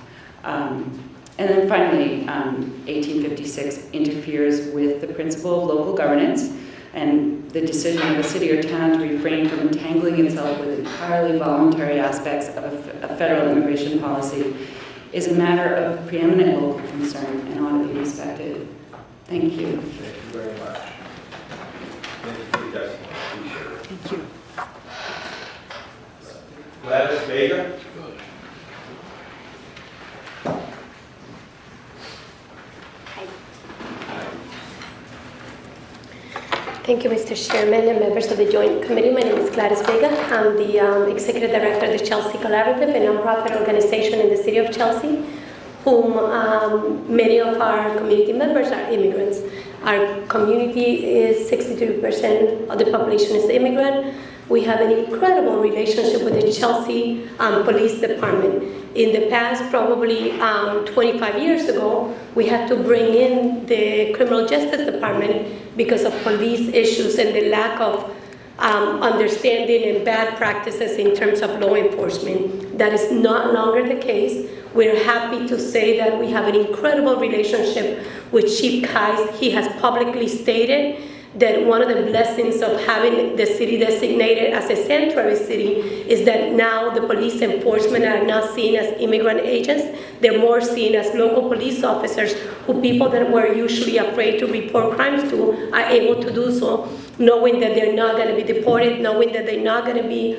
And then finally, 1856 interferes with the principle of local governance and the decision of a city or town to refrain from entangling itself with entirely voluntary aspects of a federal immigration policy is a matter of preeminent local concern and ought to be respected. Thank you. Thank you very much. Thank you for your testimony. Appreciate it. Thank you. Gladys Vega. Thank you, Mr. Chairman and members of the Joint Committee. My name is Gladys Vega. I'm the Executive Director of the Chelsea Collaborative, a nonprofit organization in the city of Chelsea, whom many of our community members are immigrants. Our community is 62% of the population is immigrant. We have an incredible relationship with the Chelsea Police Department. In the past, probably 25 years ago, we had to bring in the Criminal Justice Department because of police issues and the lack of understanding and bad practices in terms of law enforcement. That is no longer the case. We're happy to say that we have an incredible relationship with Chief Kais. He has publicly stated that one of the blessings of having the city designated as a sanctuary city is that now the police enforcement are not seen as immigrant agents. They're more seen as local police officers who people that were usually afraid to report crimes to are able to do so, knowing that they're not going to be deported, knowing that they're not going to be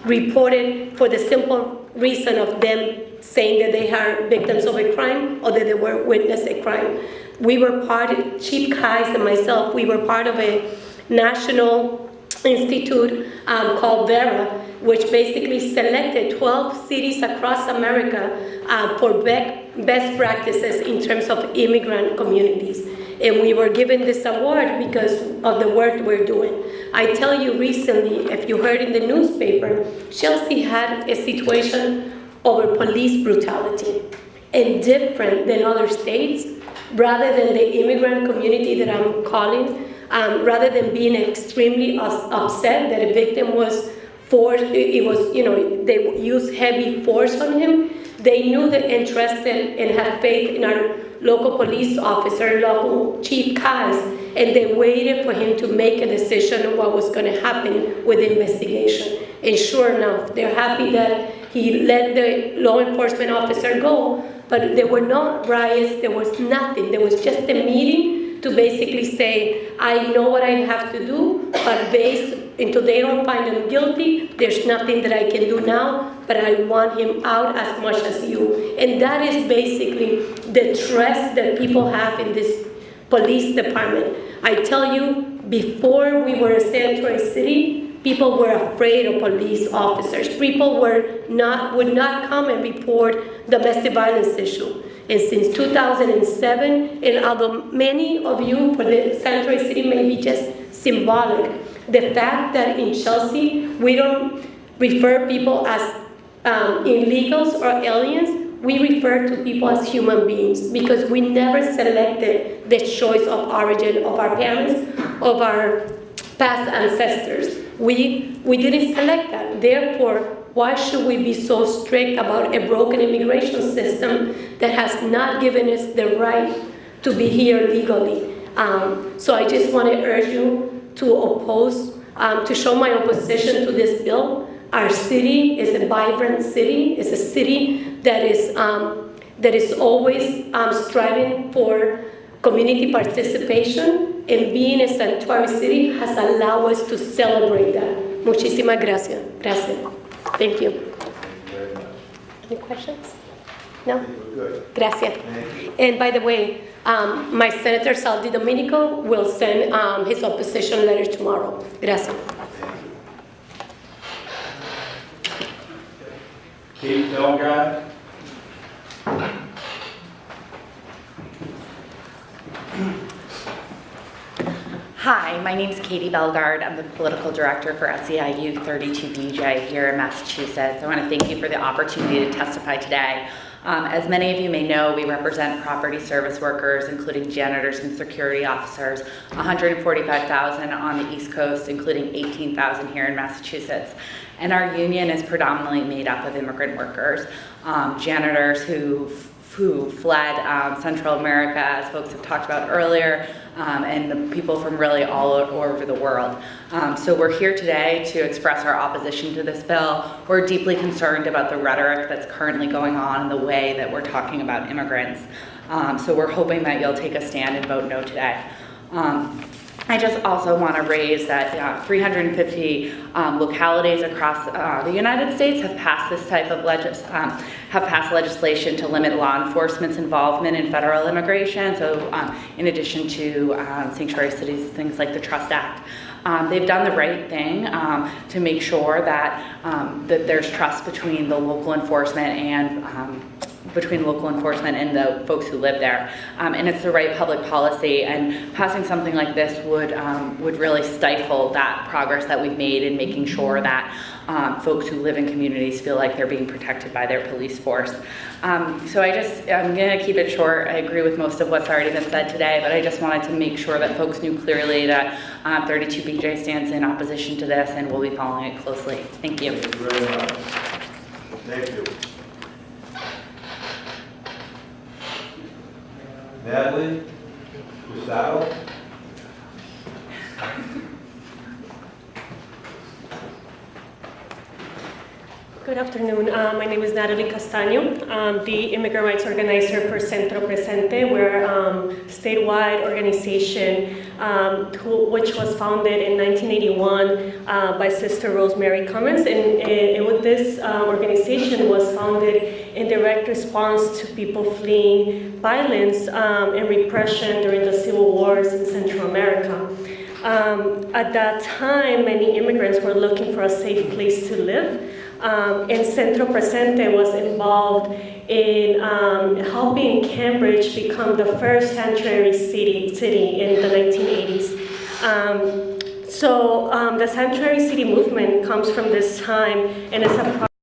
reported for the simple reason of them saying that they are victims of a crime or that they were witness a crime. We were part, Chief Kais and myself, we were part of a national institute called VERA, which basically selected 12 cities across America for best practices in terms of immigrant communities. And we were given this award because of the work we're doing. I tell you recently, if you heard in the newspaper, Chelsea had a situation over police brutality. And different than other states, rather than the immigrant community that I'm calling, rather than being extremely upset that a victim was forced, it was, they used heavy force on him, they knew that interested and had faith in our local police officer, local Chief Kais, and they waited for him to make a decision on what was going to happen with the investigation. And sure enough, they're happy that he let the law enforcement officer go, but there were no riots, there was nothing. There was just a meeting to basically say, I know what I have to do, but until they don't find him guilty, there's nothing that I can do now, but I want him out as much as you. And that is basically the trust that people have in this police department. I tell you, before we were a sanctuary city, people were afraid of police officers. People would not come and report domestic violence issue. And since 2007, and although many of you for the sanctuary city may be just symbolic, the fact that in Chelsea we don't refer people as illegals or aliens, we refer to people as human beings because we never selected the choice of origin of our parents, of our past ancestors. We didn't select that. Therefore, why should we be so strict about a broken immigration system that has not given us the right to be here legally? So I just want to urge you to oppose, to show my opposition to this bill. Our city is a vibrant city. It's a city that is always striving for community participation, and being a sanctuary city has allowed us to celebrate that. Muchísimas gracias. Gracias. Thank you. Any questions? No? Gracias. And by the way, my Senator Sal Di Domenico will send his opposition letter tomorrow. Gracias. Kate Delgado. Hi, my name is Katie Belgard. I'm the political director for SEIU 32BJ here in Massachusetts. I want to thank you for the opportunity to testify today. As many of you may know, we represent property service workers, including janitors and security officers, 145,000 on the East Coast, including 18,000 here in Massachusetts. And our union is predominantly made up of immigrant workers, janitors who fled Central America, as folks have talked about earlier, and the people from really all over the world. So we're here today to express our opposition to this bill. We're deeply concerned about the rhetoric that's currently going on and the way that we're talking about immigrants. So we're hoping that you'll take a stand and vote no today. I just also want to raise that 350 localities across the United States have passed this type of legislation to limit law enforcement's involvement in federal immigration. So in addition to sanctuary cities, things like the Trust Act. They've done the right thing to make sure that that there's trust between the local enforcement and the folks who live there, and it's the right public policy. And passing something like this would really stifle that progress that we've made in making sure that folks who live in communities feel like they're being protected by their police force. So I'm going to keep it short. I agree with most of what's already been said today, but I just wanted to make sure that folks knew clearly that 32BJ stands in opposition to this, and we'll be following it closely. Thank you. Thank you very much. Thank you. Natalie Gustavo. Good afternoon. My name is Natalie Castaño. I'm the immigrant rights organizer for Centro Presente. We're a statewide organization which was founded in 1981 by Sister Rosemary Cummins. And this organization was founded in direct response to people fleeing violence and repression during the civil wars in Central America. At that time, many immigrants were looking for a safe place to live. And Centro Presente was involved in helping Cambridge become the first sanctuary city in the 1980s. So the sanctuary city movement comes from this time, and it's a